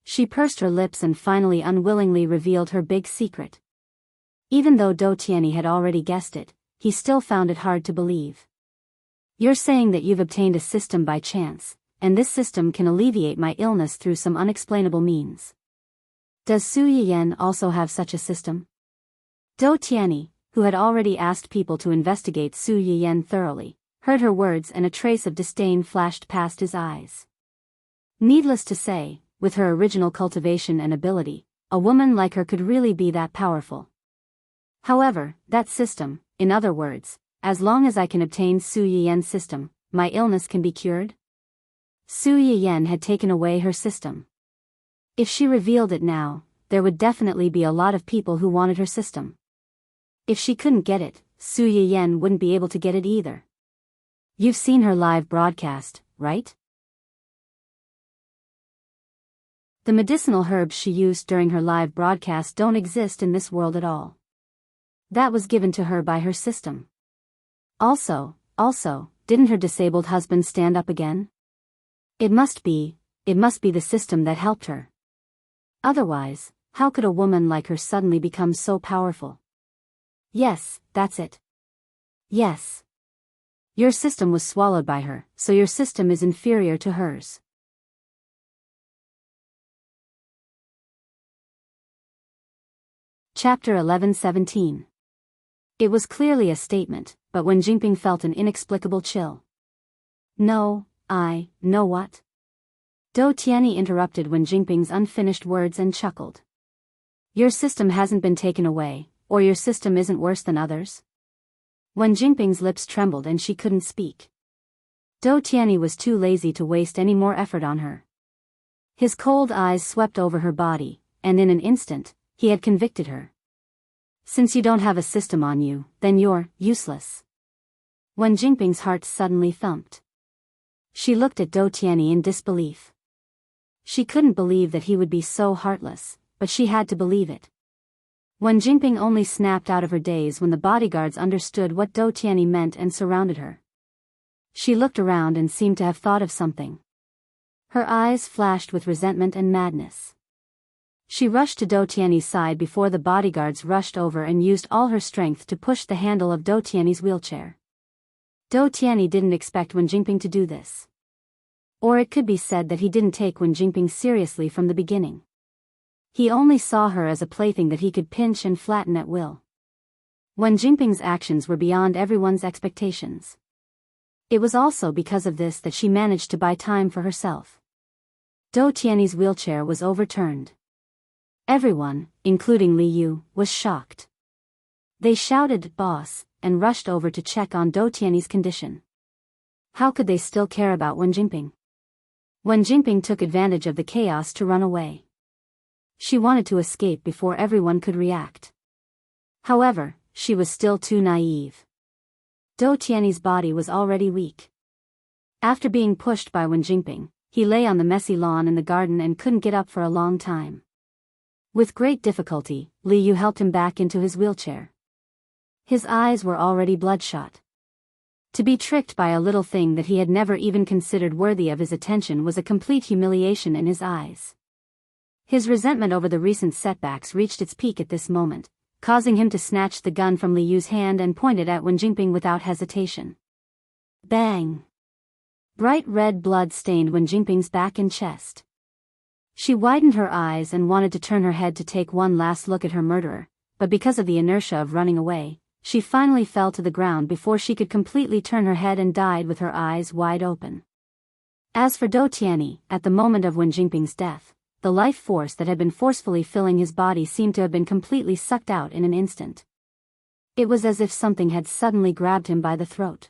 She pursed her lips and finally unwillingly revealed her big secret. Even though Do Tianyi had already guessed it, he still found it hard to believe. You're saying that you've obtained a system by chance, and this system can alleviate my illness through some unexplainable means. Does Su Yiyan also have such a system? Do Tianyi, who had already asked people to investigate Su Yiyan thoroughly, heard her words and a trace of disdain flashed past his eyes. Needless to say, with her original cultivation and ability, a woman like her could really be that powerful. However, that system, in other words, as long as I can obtain Su Yiyan's system, my illness can be cured? Su Yiyan had taken away her system. If she revealed it now, there would definitely be a lot of people who wanted her system. If she couldn't get it, Su Yiyan wouldn't be able to get it either. You've seen her live broadcast, right? The medicinal herbs she used during her live broadcast don't exist in this world at all. That was given to her by her system. Also, didn't her disabled husband stand up again? It must be the system that helped her. Otherwise, how could a woman like her suddenly become so powerful? Yes, that's it. Yes. Your system was swallowed by her, so your system is inferior to hers. Chapter 11:17. It was clearly a statement, but Wen Jingping felt an inexplicable chill. No, what? Dou Tianyi interrupted Wen Jingping's unfinished words and chuckled. Your system hasn't been taken away, or your system isn't worse than others? Wen Jingping's lips trembled and she couldn't speak. Dou Tianyi was too lazy to waste any more effort on her. His cold eyes swept over her body, and in an instant, he had convicted her. Since you don't have a system on you, then you're useless. Wen Jingping's heart suddenly thumped. She looked at Dou Tianyi in disbelief. She couldn't believe that he would be so heartless, but she had to believe it. Wen Jingping only snapped out of her daze when the bodyguards understood what Dou Tianyi meant and surrounded her. She looked around and seemed to have thought of something. Her eyes flashed with resentment and madness. She rushed to Dou Tianyi's side before the bodyguards rushed over and used all her strength to push the handle of Dou Tianyi's wheelchair. Dou Tianyi didn't expect Wen Jingping to do this. Or it could be said that he didn't take Wen Jingping seriously from the beginning. He only saw her as a plaything that he could pinch and flatten at will. Wen Jingping's actions were beyond everyone's expectations. It was also because of this that she managed to buy time for herself. Dou Tianyi's wheelchair was overturned. Everyone, including Li Yu, was shocked. They shouted, "Boss," and rushed over to check on Dou Tianyi's condition. How could they still care about Wen Jingping? Wen Jingping took advantage of the chaos to run away. She wanted to escape before everyone could react. However, she was still too naive. Dou Tianyi's body was already weak. After being pushed by Wen Jingping, he lay on the messy lawn in the garden and couldn't get up for a long time. With great difficulty, Li Yu helped him back into his wheelchair. His eyes were already bloodshot. To be tricked by a little thing that he had never even considered worthy of his attention was a complete humiliation in his eyes. His resentment over the recent setbacks reached its peak at this moment, causing him to snatch the gun from Li Yu's hand and point it at Wen Jingping without hesitation. Bang! Bright red blood stained Wen Jingping's back and chest. She widened her eyes and wanted to turn her head to take one last look at her murderer, but because of the inertia of running away, she finally fell to the ground before she could completely turn her head and died with her eyes wide open. As for Dou Tianyi, at the moment of Wen Jingping's death, the life force that had been forcefully filling his body seemed to have been completely sucked out in an instant. It was as if something had suddenly grabbed him by the throat.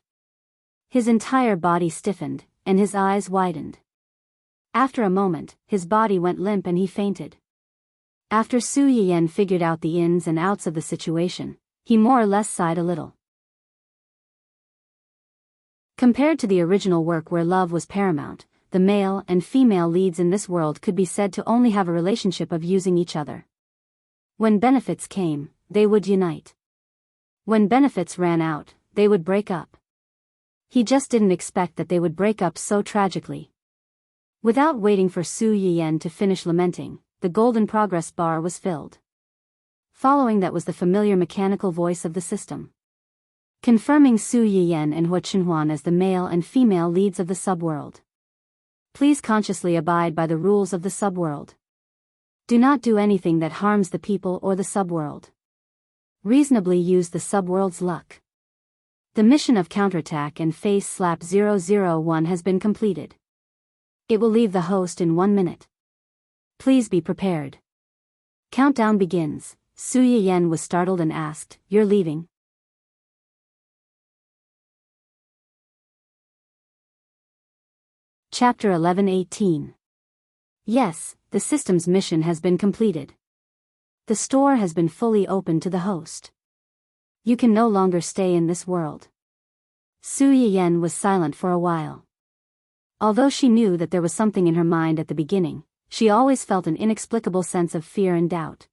His entire body stiffened, and his eyes widened. After a moment, his body went limp and he fainted. After Su Yiyan figured out the ins and outs of the situation, he more or less sighed a little. Compared to the original work where love was paramount, the male and female leads in this world could be said to only have a relationship of using each other. When benefits came, they would unite. When benefits ran out, they would break up. He just didn't expect that they would break up so tragically. Without waiting for Su Yiyan to finish lamenting, the golden progress bar was filled. Following that was the familiar mechanical voice of the system, confirming Su Yiyan and Hua Chenhuan as the male and female leads of the subworld. Please consciously abide by the rules of the subworld. Do not do anything that harms the people or the subworld. Reasonably use the subworld's luck. The mission of counterattack and face slap 001 has been completed. It will leave the host in 1 minute. Please be prepared. Countdown begins. Su Yiyen was startled and asked, "You're leaving?" Chapter 11:18. Yes, the system's mission has been completed. The store has been fully opened to the host. You can no longer stay in this world. Su Yiyen was silent for a while. Although she knew that there was something in her mind at the beginning, she always felt an inexplicable sense of fear and doubt.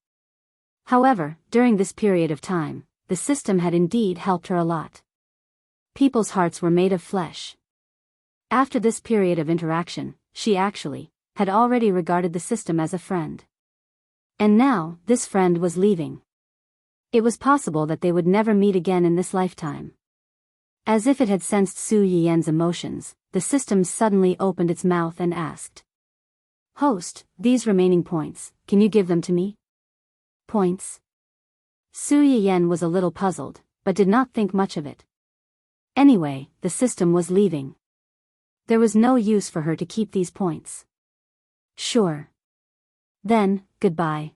However, during this period of time, the system had indeed helped her a lot. People's hearts were made of flesh. After this period of interaction, she actually had already regarded the system as a friend. And now, this friend was leaving. It was possible that they would never meet again in this lifetime. As if it had sensed Su Yiyen's emotions, the system suddenly opened its mouth and asked, "Host, these remaining points, can you give them to me?" Points? Su Yiyen was a little puzzled, but did not think much of it. Anyway, the system was leaving. There was no use for her to keep these points. Sure. Then, goodbye.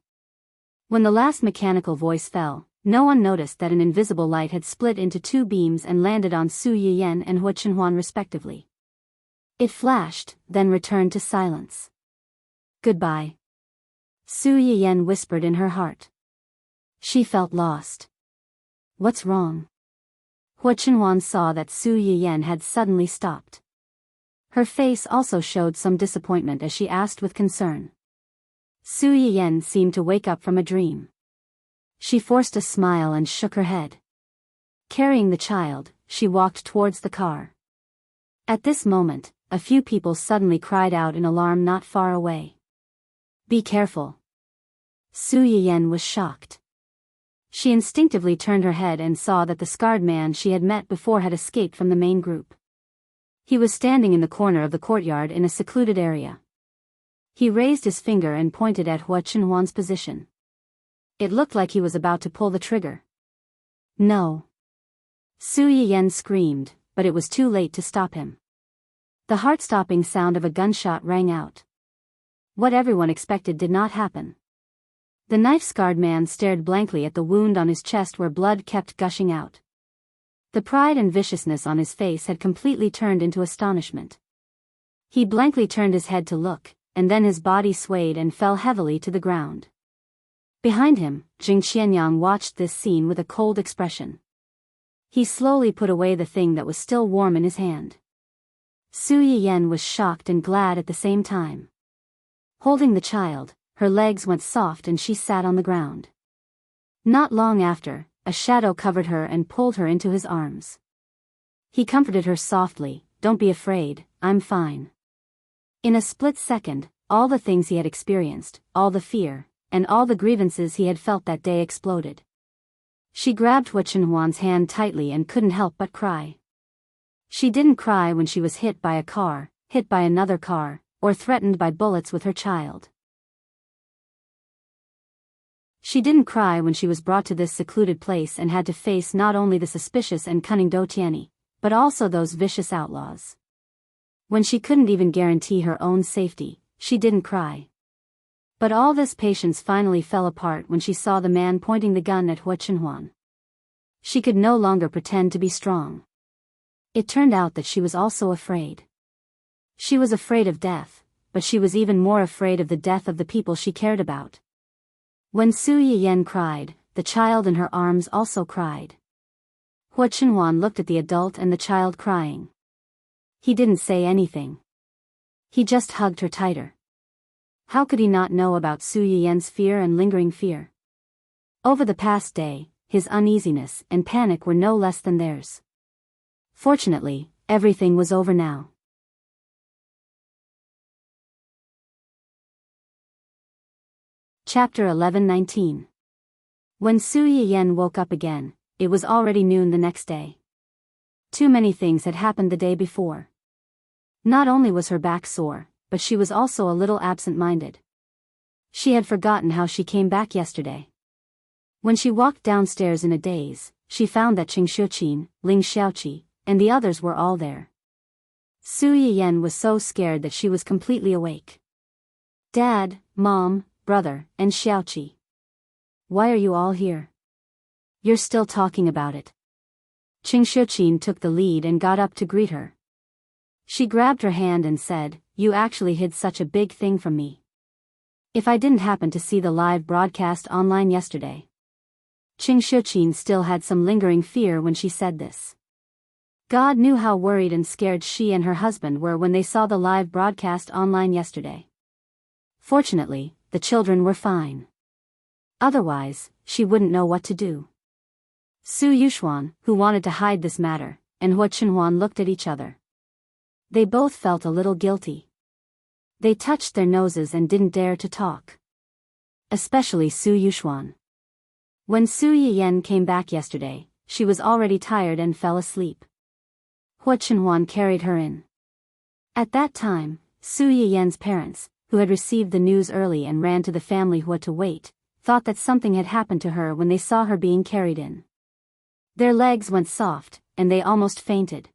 When the last mechanical voice fell, no one noticed that an invisible light had split into 2 beams and landed on Su Yiyen and Hua Chenhuan respectively. It flashed, then returned to silence. Goodbye. Su Yiyen whispered in her heart. She felt lost. What's wrong? Hua Chenhuan saw that Su Yiyen had suddenly stopped. Her face also showed some disappointment as she asked with concern. Su Yiyen seemed to wake up from a dream. She forced a smile and shook her head. Carrying the child, she walked towards the car. At this moment, a few people suddenly cried out in alarm not far away. Be careful. Su Yiyen was shocked. She instinctively turned her head and saw that the scarred man she had met before had escaped from the main group. He was standing in the corner of the courtyard in a secluded area. He raised his finger and pointed at Hua Chenhuan's position. It looked like he was about to pull the trigger. No. Su Yiyen screamed, but it was too late to stop him. The heart-stopping sound of a gunshot rang out. What everyone expected did not happen. The knife-scarred man stared blankly at the wound on his chest where blood kept gushing out. The pride and viciousness on his face had completely turned into astonishment. He blankly turned his head to look, and then his body swayed and fell heavily to the ground. Behind him, Jing Qianyang watched this scene with a cold expression. He slowly put away the thing that was still warm in his hand. Su Yiyen was shocked and glad at the same time. Holding the child, her legs went soft and she sat on the ground. Not long after, a shadow covered her and pulled her into his arms. He comforted her softly, "Don't be afraid, I'm fine." In a split second, all the things he had experienced, all the fear, and all the grievances he had felt that day exploded. She grabbed Hua Chenhuan's hand tightly and couldn't help but cry. She didn't cry when she was hit by a car, hit by another car, or threatened by bullets with her child. She didn't cry when she was brought to this secluded place and had to face not only the suspicious and cunning Do Tianyi, but also those vicious outlaws. When she couldn't even guarantee her own safety, she didn't cry. But all this patience finally fell apart when she saw the man pointing the gun at Hua Chenhuan. She could no longer pretend to be strong. It turned out that she was also afraid. She was afraid of death, but she was even more afraid of the death of the people she cared about. When Su Yiyen cried, the child in her arms also cried. Hua Chenhuan looked at the adult and the child crying. He didn't say anything. He just hugged her tighter. How could he not know about Su Yiyen's fear and lingering fear? Over the past day, his uneasiness and panic were no less than theirs. Fortunately, everything was over now. Chapter 11:19. When Su Yiyen woke up again, it was already noon the next day. Too many things had happened the day before. Not only was her back sore, but she was also a little absent-minded. She had forgotten how she came back yesterday. When she walked downstairs in a daze, she found that Qing Shuqin, Ling Xiaoqi, and the others were all there. Su Yiyan was so scared that she was completely awake. Dad, Mom, brother, and Xiaoqi. Why are you all here? You're still talking about it. Qing Shuqin took the lead and got up to greet her. She grabbed her hand and said, "You actually hid such a big thing from me. If I didn't happen to see the live broadcast online yesterday." Qing Shuqin still had some lingering fear when she said this. God knew how worried and scared she and her husband were when they saw the live broadcast online yesterday. Fortunately, the children were fine. Otherwise, she wouldn't know what to do. Su Yuxuan, who wanted to hide this matter, and Hua Qinhuan looked at each other. They both felt a little guilty. They touched their noses and didn't dare to talk. Especially Su Yuxuan. When Su Yiyan came back yesterday, she was already tired and fell asleep. Hua Qinhuan carried her in. At that time, Su Yiyan's parents, who had received the news early and ran to the family Hua to wait, thought that something had happened to her when they saw her being carried in. Their legs went soft, and they almost fainted.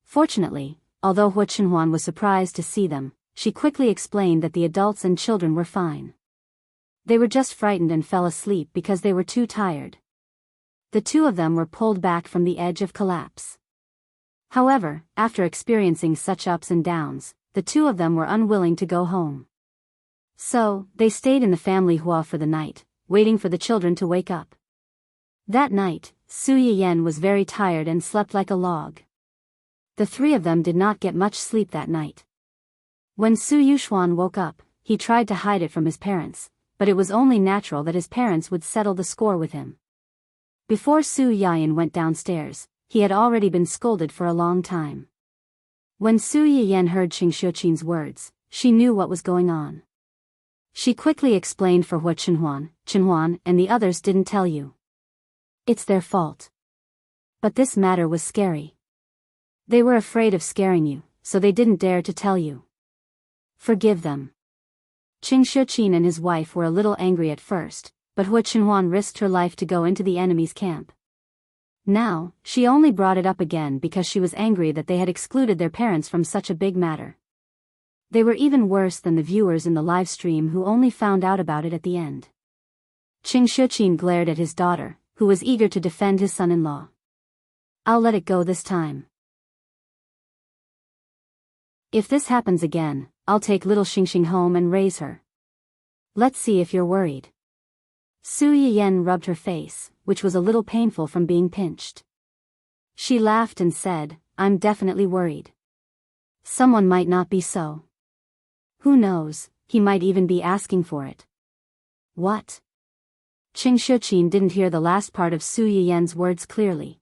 Fortunately, although Hua Qinhuan was surprised to see them, she quickly explained that the adults and children were fine. They were just frightened and fell asleep because they were too tired. The two of them were pulled back from the edge of collapse. However, after experiencing such ups and downs, the two of them were unwilling to go home. So, they stayed in the family Hua for the night, waiting for the children to wake up. That night, Su Yiyan was very tired and slept like a log. The three of them did not get much sleep that night. When Su Yuxuan woke up, he tried to hide it from his parents, but it was only natural that his parents would settle the score with him. Before Su Yiyan went downstairs, he had already been scolded for a long time. When Su Yiyan heard Qing Shuqin's words, she knew what was going on. She quickly explained for Hua Qinhuan, and the others didn't tell you. It's their fault. But this matter was scary. They were afraid of scaring you, so they didn't dare to tell you. Forgive them. Qing Shuqin and his wife were a little angry at first, but Hua Qinhuan risked her life to go into the enemy's camp. Now, she only brought it up again because she was angry that they had excluded their parents from such a big matter. They were even worse than the viewers in the live stream who only found out about it at the end. Qing Shuqin glared at his daughter, who was eager to defend his son-in-law. I'll let it go this time. If this happens again, I'll take little Xingxing home and raise her. Let's see if you're worried. Su Yiyan rubbed her face, which was a little painful from being pinched. She laughed and said, I'm definitely worried. Someone might not be so. Who knows, he might even be asking for it. What? Qing Shuqin didn't hear the last part of Su Yiyan's words clearly.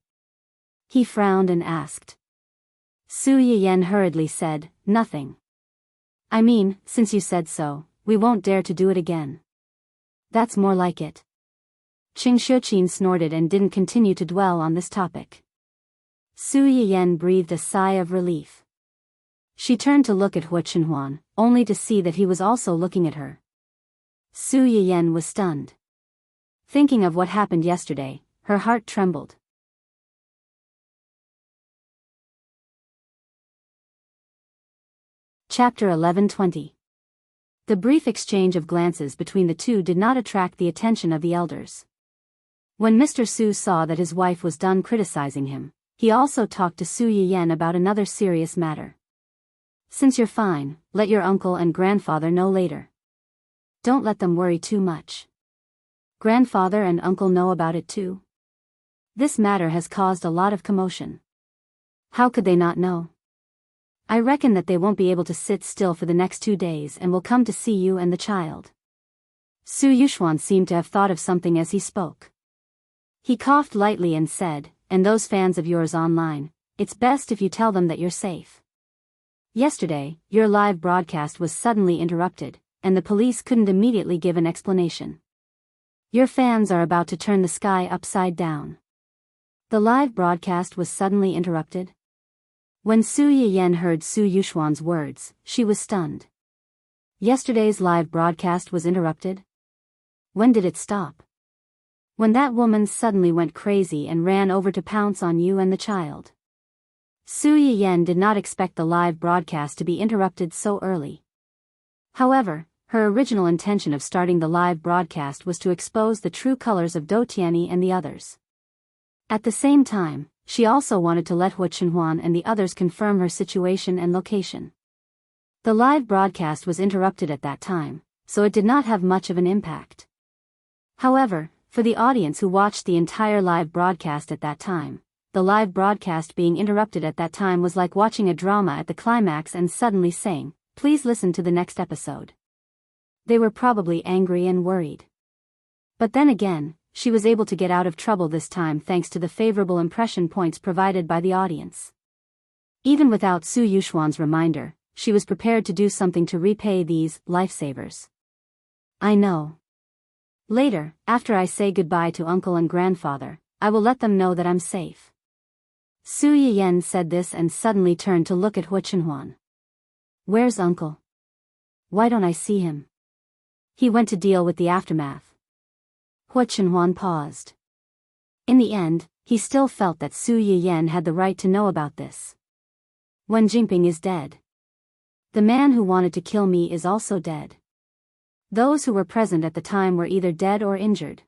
He frowned and asked. Su Yiyan hurriedly said, nothing. I mean, since you said so, we won't dare to do it again. That's more like it. Qing Shuqin snorted and didn't continue to dwell on this topic. Su Yiyan breathed a sigh of relief. She turned to look at Hua Qinhuan, only to see that he was also looking at her. Su Yiyan was stunned. Thinking of what happened yesterday, her heart trembled. Chapter 11:20. The brief exchange of glances between the two did not attract the attention of the elders. When Mr. Su saw that his wife was done criticizing him, he also talked to Su Yiyan about another serious matter. Since you're fine, let your uncle and grandfather know later. Don't let them worry too much. Grandfather and uncle know about it too. This matter has caused a lot of commotion. How could they not know? I reckon that they won't be able to sit still for the next 2 days and will come to see you and the child. Su Yuxuan seemed to have thought of something as he spoke. He coughed lightly and said, and those fans of yours online, it's best if you tell them that you're safe. Yesterday, your live broadcast was suddenly interrupted, and the police couldn't immediately give an explanation. Your fans are about to turn the sky upside down. The live broadcast was suddenly interrupted. When Su Yiyan heard Su Yuxuan's words, she was stunned. Yesterday's live broadcast was interrupted? When did it stop? when that woman suddenly went crazy and ran over to pounce on you and the child. Su Yiyen did not expect the live broadcast to be interrupted so early. However, her original intention of starting the live broadcast was to expose the true colors of Dou Tianyi and the others. At the same time, she also wanted to let Hua Chenhuan and the others confirm her situation and location. The live broadcast was interrupted at that time, so it did not have much of an impact. However, for the audience who watched the entire live broadcast at that time, the live broadcast being interrupted at that time was like watching a drama at the climax and suddenly saying, "Please listen to the next episode." They were probably angry and worried. But then again, she was able to get out of trouble this time thanks to the favorable impression points provided by the audience. Even without Su Yuxuan's reminder, she was prepared to do something to repay these lifesavers. I know. Later, after I say goodbye to uncle and grandfather, I will let them know that I'm safe. Su Yiyen said this and suddenly turned to look at Hua Chenhuan. Where's uncle? Why don't I see him? He went to deal with the aftermath. Hua Chenhuan paused. In the end, he still felt that Su Yiyen had the right to know about this. Wen Jingping is dead. The man who wanted to kill me is also dead. Those who were present at the time were either dead or injured.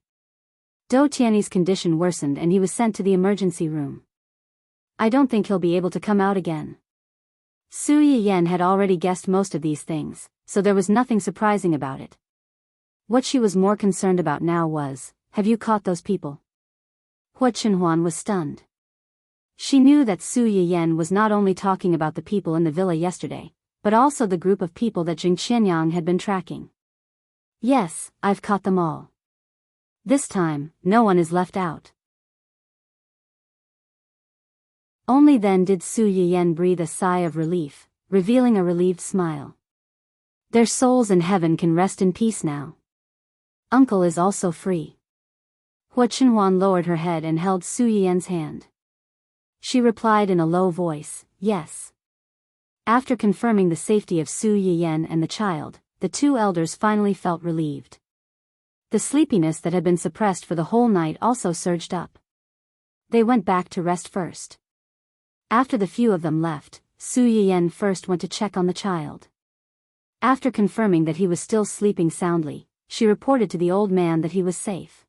Dou Tianyi's condition worsened and he was sent to the emergency room. I don't think he'll be able to come out again. Su Yiyen had already guessed most of these things, so there was nothing surprising about it. What she was more concerned about now was, have you caught those people? Hua Chenhuan was stunned. She knew that Su Yiyen was not only talking about the people in the villa yesterday, but also the group of people that Jing Qianyang had been tracking. Yes, I've caught them all. This time, no one is left out. Only then did Su Yiyen breathe a sigh of relief, revealing a relieved smile. Their souls in heaven can rest in peace now. Uncle is also free. Hua Chenhuan lowered her head and held Su Yiyen's hand. She replied in a low voice, yes. After confirming the safety of Su Yiyen and the child, the two elders finally felt relieved. The sleepiness that had been suppressed for the whole night also surged up. They went back to rest first. After the few of them left, Su Yiyen first went to check on the child. After confirming that he was still sleeping soundly, she reported to the old man that he was safe.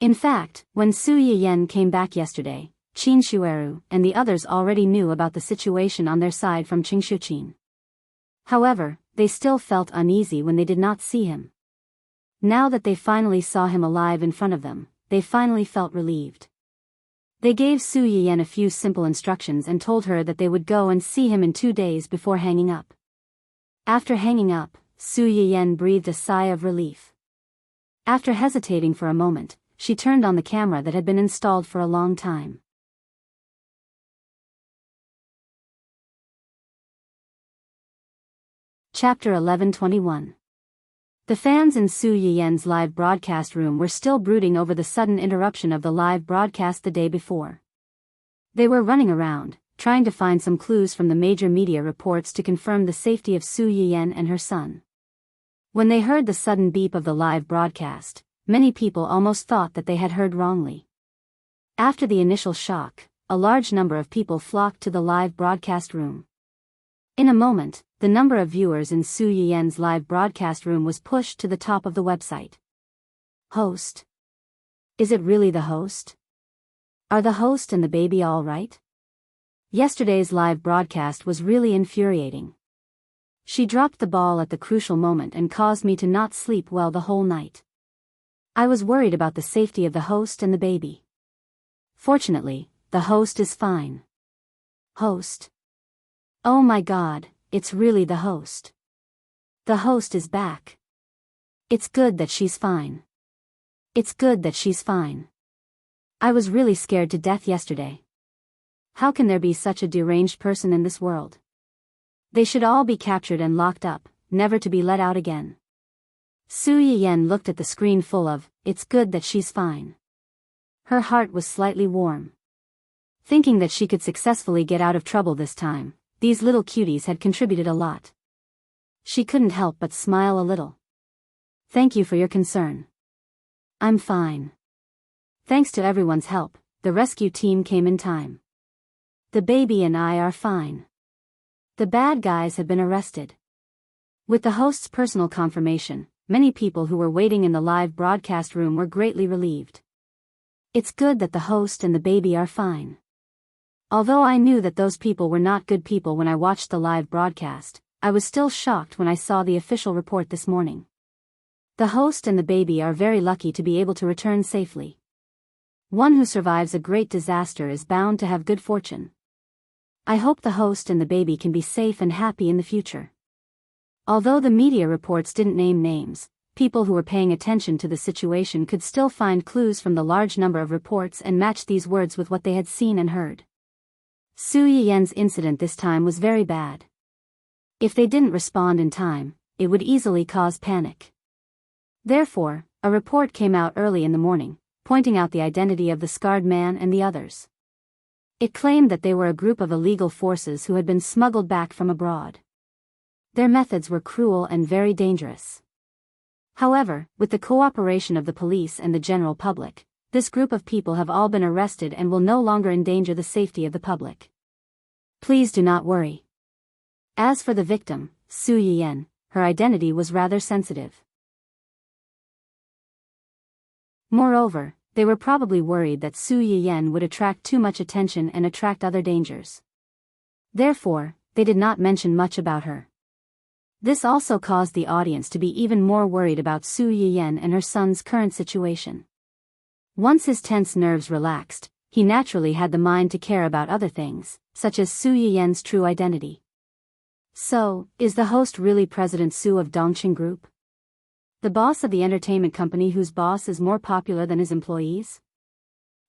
In fact, when Su Yiyen came back yesterday, Qin Shueru and the others already knew about the situation on their side from Qingshuqin. However, they still felt uneasy when they did not see him. Now that they finally saw him alive in front of them, they finally felt relieved. They gave Su Yiyen a few simple instructions and told her that they would go and see him in 2 days before hanging up. After hanging up, Su Yiyen breathed a sigh of relief. After hesitating for a moment, she turned on the camera that had been installed for a long time. Chapter 1121. The fans in Su Yiyen's live broadcast room were still brooding over the sudden interruption of the live broadcast the day before. They were running around, trying to find some clues from the major media reports to confirm the safety of Su Yiyen and her son. When they heard the sudden beep of the live broadcast, many people almost thought that they had heard wrongly. After the initial shock, a large number of people flocked to the live broadcast room. In a moment, the number of viewers in Su Yiyen's live broadcast room was pushed to the top of the website. Host? Is it really the host? Are the host and the baby all right? Yesterday's live broadcast was really infuriating. She dropped the ball at the crucial moment and caused me to not sleep well the whole night. I was worried about the safety of the host and the baby. Fortunately, the host is fine. Host? Oh my God, it's really the host. The host is back. It's good that she's fine. It's good that she's fine. I was really scared to death yesterday. How can there be such a deranged person in this world? They should all be captured and locked up, never to be let out again. Su Yiyen looked at the screen full of, "It's good that she's fine." Her heart was slightly warm. Thinking that she could successfully get out of trouble this time, these little cuties had contributed a lot. She couldn't help but smile a little. Thank you for your concern. I'm fine. Thanks to everyone's help, the rescue team came in time. The baby and I are fine. The bad guys have been arrested. With the host's personal confirmation, many people who were waiting in the live broadcast room were greatly relieved. It's good that the host and the baby are fine. Although I knew that those people were not good people when I watched the live broadcast, I was still shocked when I saw the official report this morning. The host and the baby are very lucky to be able to return safely. One who survives a great disaster is bound to have good fortune. I hope the host and the baby can be safe and happy in the future. Although the media reports didn't name names, people who were paying attention to the situation could still find clues from the large number of reports and match these words with what they had seen and heard. Su Yiyen's incident this time was very bad. If they didn't respond in time, it would easily cause panic. Therefore, a report came out early in the morning, pointing out the identity of the scarred man and the others. It claimed that they were a group of illegal forces who had been smuggled back from abroad. Their methods were cruel and very dangerous. However, with the cooperation of the police and the general public, this group of people have all been arrested and will no longer endanger the safety of the public. Please do not worry. As for the victim, Su Yiyen, her identity was rather sensitive. Moreover, they were probably worried that Su Yiyen would attract too much attention and attract other dangers. Therefore, they did not mention much about her. This also caused the audience to be even more worried about Su Yiyen and her son's current situation. Once his tense nerves relaxed, he naturally had the mind to care about other things, such as Su Yiyen's true identity. So, is the host really President Su of Dongqing Group? The boss of the entertainment company whose boss is more popular than his employees?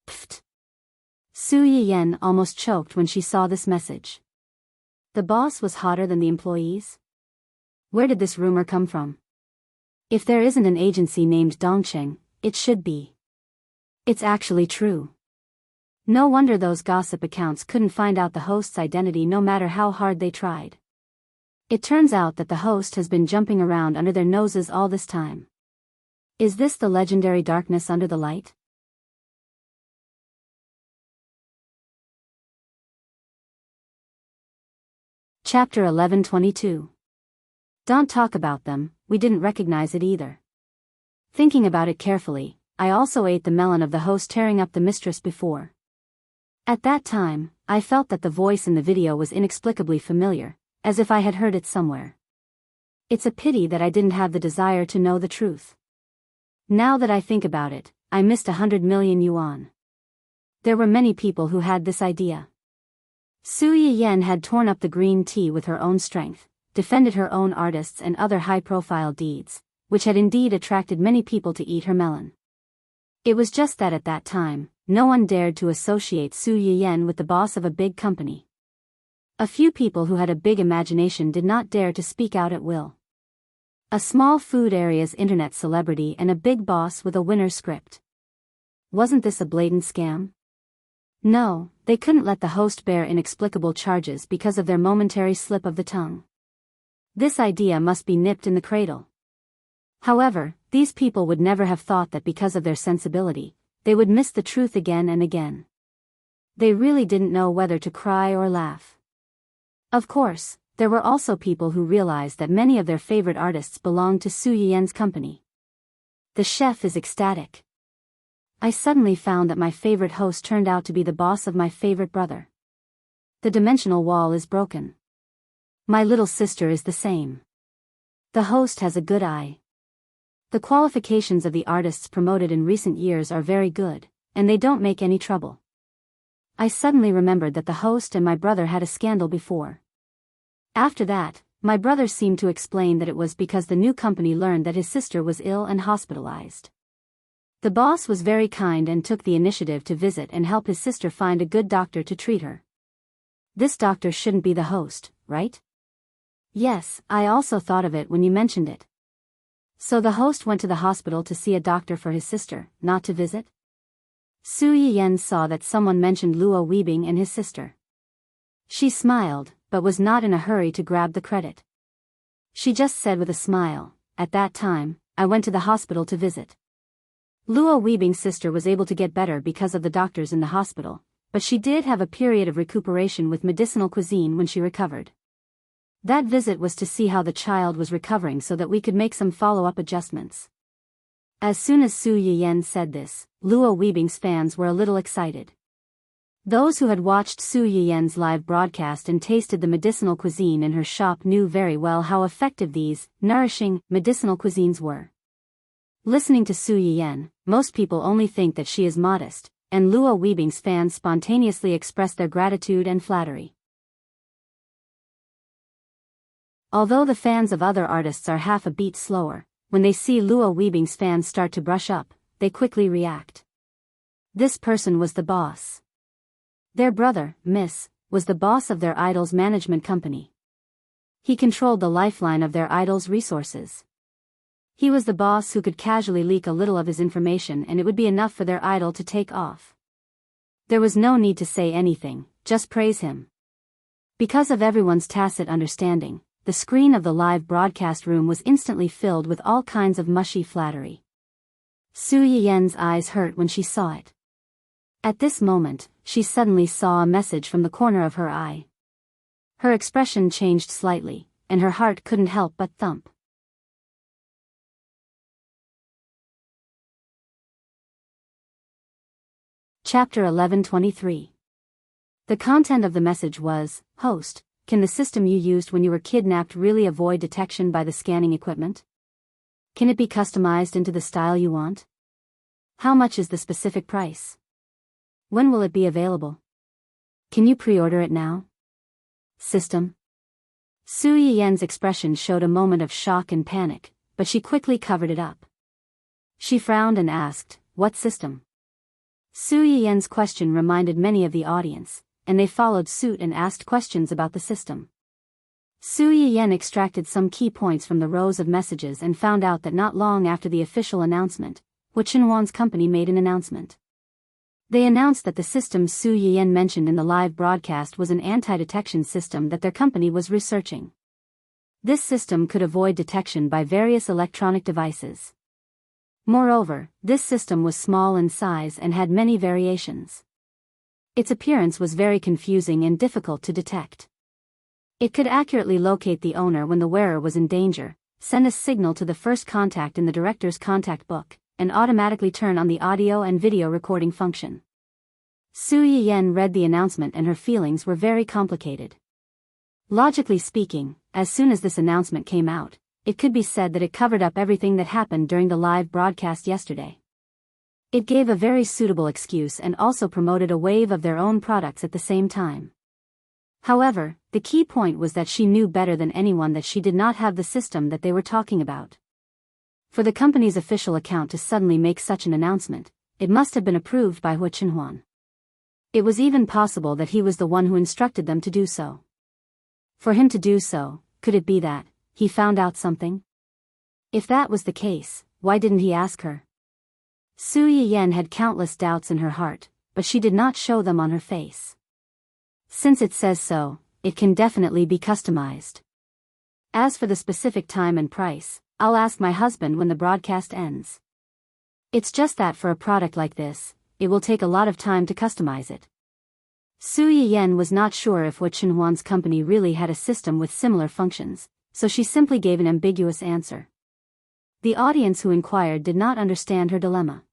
Pfft! Su Yiyen almost choked when she saw this message. The boss was hotter than the employees? Where did this rumor come from? If there isn't an agency named Dongqing, it should be. It's actually true. No wonder those gossip accounts couldn't find out the host's identity no matter how hard they tried. It turns out that the host has been jumping around under their noses all this time. Is this the legendary darkness under the light? Chapter 11:22. Don't talk about them, we didn't recognize it either. Thinking about it carefully, I also ate the melon of the host tearing up the mistress before. At that time, I felt that the voice in the video was inexplicably familiar, as if I had heard it somewhere. It's a pity that I didn't have the desire to know the truth. Now that I think about it, I missed 100 million yuan. There were many people who had this idea. Su Yiyen had torn up the green tea with her own strength, defended her own artists and other high-profile deeds, which had indeed attracted many people to eat her melon. It was just that at that time, no one dared to associate Su Yiyen with the boss of a big company. A few people who had a big imagination did not dare to speak out at will. A small food area's internet celebrity and a big boss with a winner script. Wasn't this a blatant scam? No, they couldn't let the host bear inexplicable charges because of their momentary slip of the tongue. This idea must be nipped in the cradle. However, these people would never have thought that because of their sensibility, they would miss the truth again and again. They really didn't know whether to cry or laugh. Of course, there were also people who realized that many of their favorite artists belonged to Su Yiyen's company. The chef is ecstatic. I suddenly found that my favorite host turned out to be the boss of my favorite brother. The dimensional wall is broken. My little sister is the same. The host has a good eye. The qualifications of the artists promoted in recent years are very good, and they don't make any trouble. I suddenly remembered that the host and my brother had a scandal before. After that, my brother seemed to explain that it was because the new company learned that his sister was ill and hospitalized. The boss was very kind and took the initiative to visit and help his sister find a good doctor to treat her. This doctor shouldn't be the host, right? Yes, I also thought of it when you mentioned it. So the host went to the hospital to see a doctor for his sister, not to visit? Su Yiyen saw that someone mentioned Luo Weibing and his sister. She smiled, but was not in a hurry to grab the credit. She just said with a smile, "At that time, I went to the hospital to visit." Luo Weibing's sister was able to get better because of the doctors in the hospital, but she did have a period of recuperation with medicinal cuisine when she recovered. That visit was to see how the child was recovering so that we could make some follow-up adjustments. As soon as Su Yiyan said this, Luo Weibing's fans were a little excited. Those who had watched Su Yiyan's live broadcast and tasted the medicinal cuisine in her shop knew very well how effective these, nourishing, medicinal cuisines were. Listening to Su Yiyan, most people only think that she is modest, and Luo Weibing's fans spontaneously expressed their gratitude and flattery. Although the fans of other artists are half a beat slower, when they see Luo Weibing's fans start to brush up, they quickly react. This person was the boss. Their brother, Miss, was the boss of their idol's management company. He controlled the lifeline of their idol's resources. He was the boss who could casually leak a little of his information and it would be enough for their idol to take off. There was no need to say anything, just praise him. Because of everyone's tacit understanding, the screen of the live broadcast room was instantly filled with all kinds of mushy flattery. Su Yiyan's eyes hurt when she saw it. At this moment, she suddenly saw a message from the corner of her eye. Her expression changed slightly, and her heart couldn't help but thump. Chapter 11:23. The content of the message was, "Host, can the system you used when you were kidnapped really avoid detection by the scanning equipment? Can it be customized into the style you want? How much is the specific price? When will it be available? Can you pre-order it now? System?" Su Yiyan's expression showed a moment of shock and panic, but she quickly covered it up. She frowned and asked, "What system?" Su Yiyan's question reminded many of the audience, and they followed suit and asked questions about the system. Su Yiyan extracted some key points from the rows of messages and found out that not long after the official announcement, Wu Chenhuan's company made an announcement. They announced that the system Su Yiyan mentioned in the live broadcast was an anti-detection system that their company was researching. This system could avoid detection by various electronic devices. Moreover, this system was small in size and had many variations. Its appearance was very confusing and difficult to detect. It could accurately locate the owner when the wearer was in danger, send a signal to the first contact in the director's contact book, and automatically turn on the audio and video recording function. Su Yiyan read the announcement and her feelings were very complicated. Logically speaking, as soon as this announcement came out, it could be said that it covered up everything that happened during the live broadcast yesterday. It gave a very suitable excuse and also promoted a wave of their own products at the same time. However, the key point was that she knew better than anyone that she did not have the system that they were talking about. For the company's official account to suddenly make such an announcement, it must have been approved by Wu Chenhuan. It was even possible that he was the one who instructed them to do so. For him to do so, could it be that he found out something? If that was the case, why didn't he ask her? Su Yiyan had countless doubts in her heart, but she did not show them on her face. Since it says so, it can definitely be customized. As for the specific time and price, I'll ask my husband when the broadcast ends. It's just that for a product like this, it will take a lot of time to customize it. Su Yiyan was not sure if Wu Chenhuan's company really had a system with similar functions, so she simply gave an ambiguous answer. The audience who inquired did not understand her dilemma.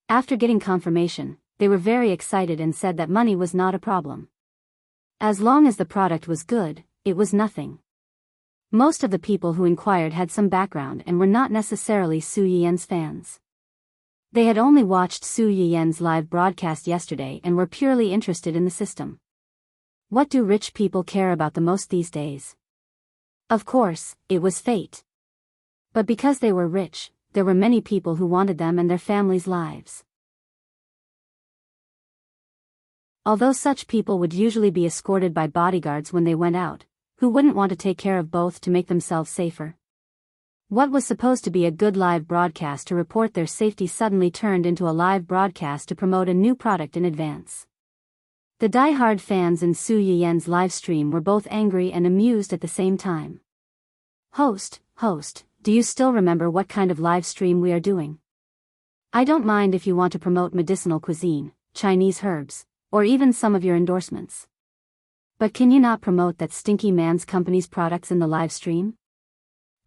After getting confirmation, they were very excited and said that money was not a problem. As long as the product was good, it was nothing. Most of the people who inquired had some background and were not necessarily Su Yiyan's fans. They had only watched Su Yiyan's live broadcast yesterday and were purely interested in the system. What do rich people care about the most these days? Of course, it was fate. But because they were rich, there were many people who wanted them and their families' lives. Although such people would usually be escorted by bodyguards when they went out, who wouldn't want to take care of both to make themselves safer? What was supposed to be a good live broadcast to report their safety suddenly turned into a live broadcast to promote a new product in advance. The die-hard fans in Su Yiyan's live stream were both angry and amused at the same time. Host, do you still remember what kind of live stream we are doing? I don't mind if you want to promote medicinal cuisine, Chinese herbs, or even some of your endorsements. But can you not promote that stinky man's company's products in the live stream?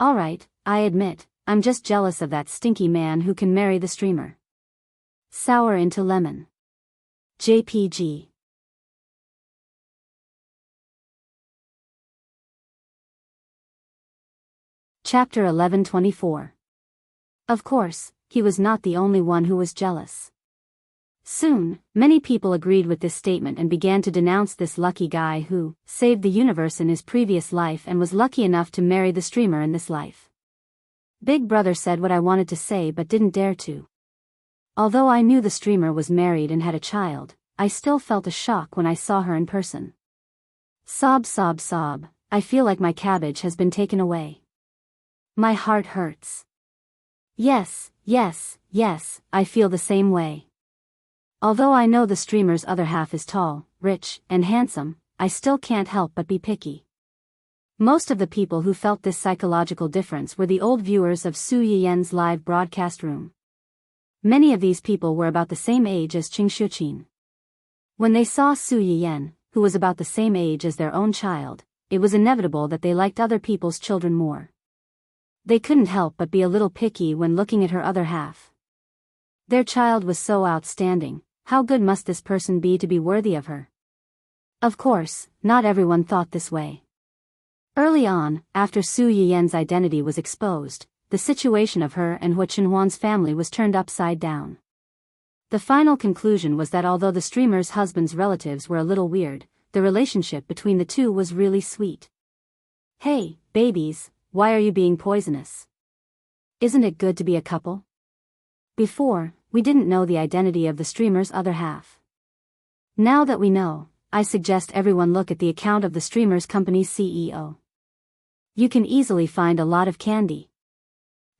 Alright, I admit, I'm just jealous of that stinky man who can marry the streamer. Sour into lemon. JPG. Chapter 1124. Of course, he was not the only one who was jealous. Soon, many people agreed with this statement and began to denounce this lucky guy who saved the universe in his previous life and was lucky enough to marry the streamer in this life. Big Brother said what I wanted to say but didn't dare to. Although I knew the streamer was married and had a child, I still felt a shock when I saw her in person. Sob, sob, sob, I feel like my cabbage has been taken away. My heart hurts. Yes, yes, yes, I feel the same way. Although I know the streamer's other half is tall, rich, and handsome, I still can't help but be picky. Most of the people who felt this psychological difference were the old viewers of Su Yiyen's live broadcast room. Many of these people were about the same age as Qing Shuqin. When they saw Su Yiyen, who was about the same age as their own child, it was inevitable that they liked other people's children more. They couldn't help but be a little picky when looking at her other half. Their child was so outstanding, how good must this person be to be worthy of her? Of course, not everyone thought this way. Early on, after Su Yiyen's identity was exposed, the situation of her and Hua Qinhuan's family was turned upside down. The final conclusion was that although the streamer's husband's relatives were a little weird, the relationship between the two was really sweet. Hey, babies, why are you being poisonous? Isn't it good to be a couple? Before, we didn't know the identity of the streamer's other half. Now that we know, I suggest everyone look at the account of the streamer's company's CEO. You can easily find a lot of candy.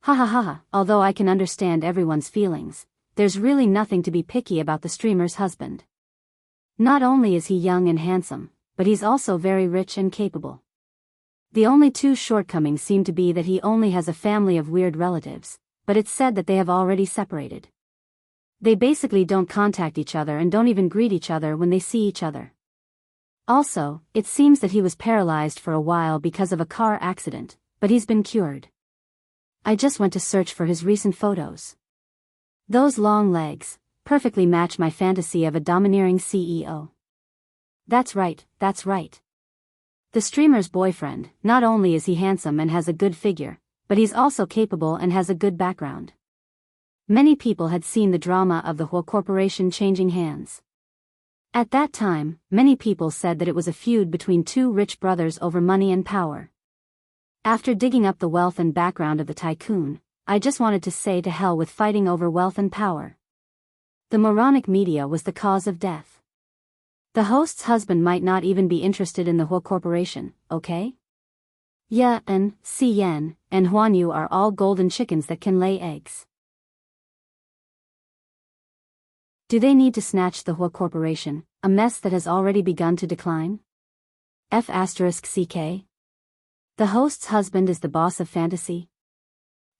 Ha ha ha ha, although I can understand everyone's feelings, there's really nothing to be picky about the streamer's husband. Not only is he young and handsome, but he's also very rich and capable. The only two shortcomings seem to be that he only has a family of weird relatives, but it's said that they have already separated. They basically don't contact each other and don't even greet each other when they see each other. Also, it seems that he was paralyzed for a while because of a car accident, but he's been cured. I just went to search for his recent photos. Those long legs perfectly match my fantasy of a domineering CEO. That's right, that's right. The streamer's boyfriend, not only is he handsome and has a good figure, but he's also capable and has a good background. Many people had seen the drama of the Hua Corporation changing hands. At that time, many people said that it was a feud between two rich brothers over money and power. After digging up the wealth and background of the tycoon, I just wanted to say to hell with fighting over wealth and power. The moronic media was the cause of death. The host's husband might not even be interested in the Hua Corporation, okay? Ya and Si Yen and Huanyu are all golden chickens that can lay eggs. Do they need to snatch the Hua Corporation, a mess that has already begun to decline? F***CK. The host's husband is the boss of fantasy.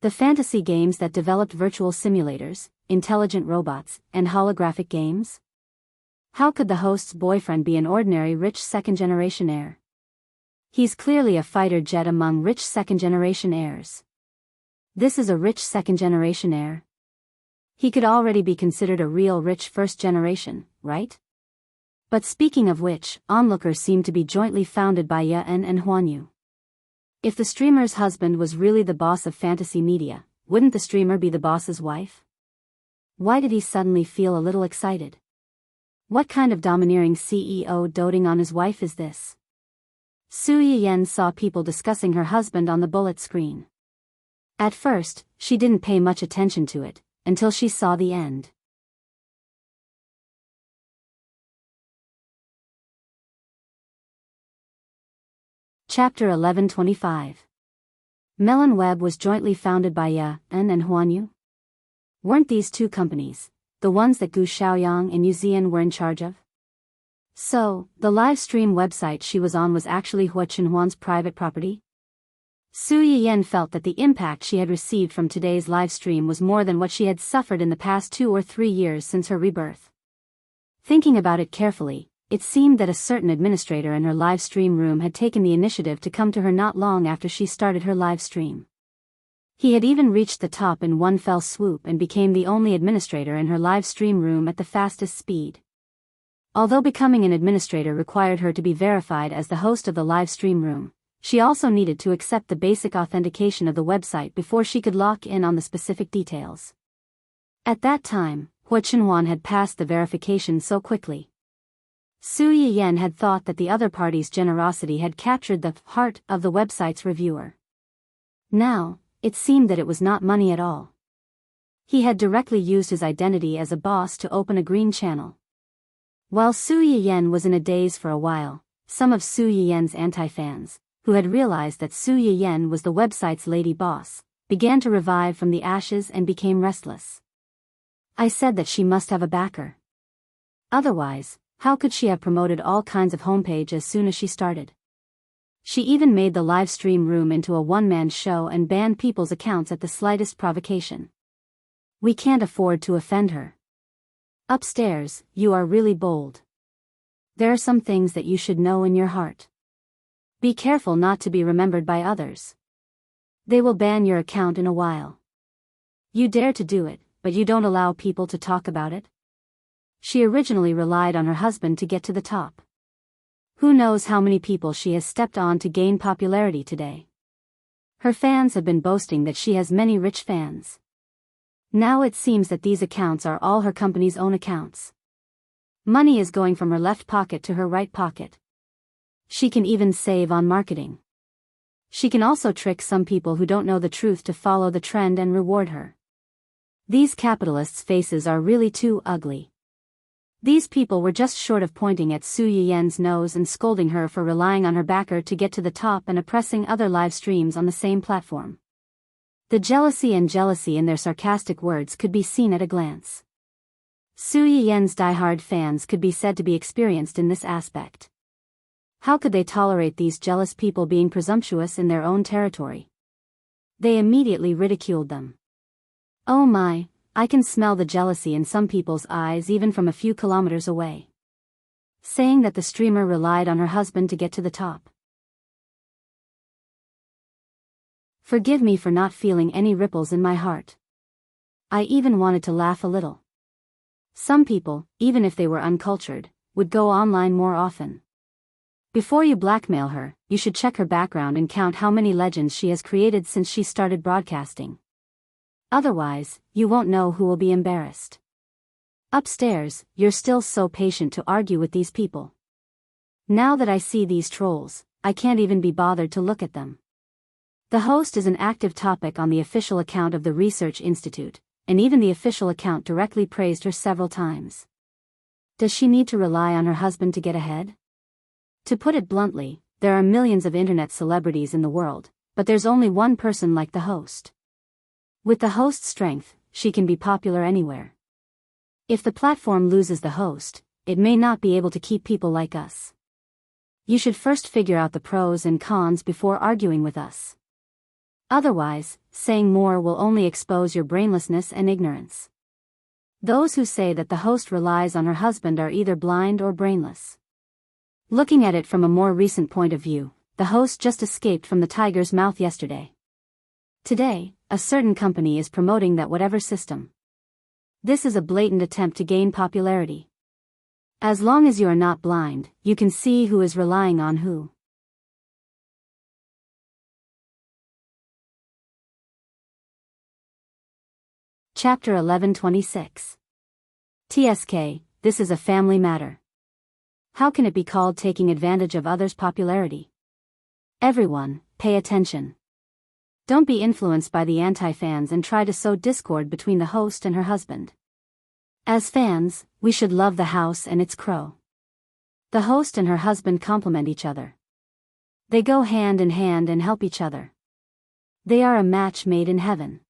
The fantasy games that developed virtual simulators, intelligent robots, and holographic games? How could the host's boyfriend be an ordinary rich second-generation heir? He's clearly a fighter jet among rich second-generation heirs. This is a rich second-generation heir. He could already be considered a real rich first generation, right? But speaking of which, onlookers seem to be jointly founded by Ya-en and Huanyu. If the streamer's husband was really the boss of fantasy media, wouldn't the streamer be the boss's wife? Why did he suddenly feel a little excited? What kind of domineering CEO doting on his wife is this? Su Yiyen saw people discussing her husband on the bullet screen. At first, she didn't pay much attention to it, until she saw the end. Chapter 1125. Melon Web was jointly founded by Ya-en and Huanyu. Weren't these two companies the ones that Gu Xiaoyang and Yu Zian were in charge of? So, the live stream website she was on was actually Hua Qinhuan's private property? Su Yiyen felt that the impact she had received from today's live stream was more than what she had suffered in the past 2 or 3 years since her rebirth. Thinking about it carefully, it seemed that a certain administrator in her live stream room had taken the initiative to come to her not long after she started her live stream. He had even reached the top in one fell swoop and became the only administrator in her live stream room at the fastest speed. Although becoming an administrator required her to be verified as the host of the live stream room, she also needed to accept the basic authentication of the website before she could lock in on the specific details. At that time, Hua Chenwan had passed the verification so quickly. Su Yiyen had thought that the other party's generosity had captured the heart of the website's reviewer. Now, it seemed that it was not money at all. He had directly used his identity as a boss to open a green channel. While Su Yiyen was in a daze for a while, some of Su Yiyen's anti-fans, who had realized that Su Yiyen was the website's lady boss, began to revive from the ashes and became restless. I said that she must have a backer. Otherwise, how could she have promoted all kinds of homepage as soon as she started? She even made the live stream room into a one-man show and banned people's accounts at the slightest provocation. We can't afford to offend her. Upstairs, you are really bold. There are some things that you should know in your heart. Be careful not to be remembered by others. They will ban your account in a while. You dare to do it, but you don't allow people to talk about it? She originally relied on her husband to get to the top. Who knows how many people she has stepped on to gain popularity today? Her fans have been boasting that she has many rich fans. Now it seems that these accounts are all her company's own accounts. Money is going from her left pocket to her right pocket. She can even save on marketing. She can also trick some people who don't know the truth to follow the trend and reward her. These capitalists' faces are really too ugly. These people were just short of pointing at Su Yiyen's nose and scolding her for relying on her backer to get to the top and oppressing other live streams on the same platform. The jealousy in their sarcastic words could be seen at a glance. Su Yiyen's diehard fans could be said to be experienced in this aspect. How could they tolerate these jealous people being presumptuous in their own territory? They immediately ridiculed them. Oh my, I can smell the jealousy in some people's eyes even from a few kilometers away. Saying that the streamer relied on her husband to get to the top. Forgive me for not feeling any ripples in my heart. I even wanted to laugh a little. Some people, even if they were uncultured, would go online more often. Before you blackmail her, you should check her background and count how many legends she has created since she started broadcasting. Otherwise, you won't know who will be embarrassed. Upstairs, you're still so patient to argue with these people. Now that I see these trolls, I can't even be bothered to look at them. The host is an active topic on the official account of the Research Institute, and even the official account directly praised her several times. Does she need to rely on her husband to get ahead? To put it bluntly, there are millions of internet celebrities in the world, but there's only one person like the host. With the host's strength, she can be popular anywhere. If the platform loses the host, it may not be able to keep people like us. You should first figure out the pros and cons before arguing with us. Otherwise, saying more will only expose your brainlessness and ignorance. Those who say that the host relies on her husband are either blind or brainless. Looking at it from a more recent point of view, the host just escaped from the tiger's mouth yesterday. Today, a certain company is promoting that whatever system. This is a blatant attempt to gain popularity. As long as you are not blind, you can see who is relying on who. Chapter 1126. TSK, this is a family matter. How can it be called taking advantage of others' popularity? Everyone, pay attention. Don't be influenced by the anti-fans and try to sow discord between the host and her husband. As fans, we should love the house and its crow. The host and her husband complement each other. They go hand in hand and help each other. They are a match made in heaven.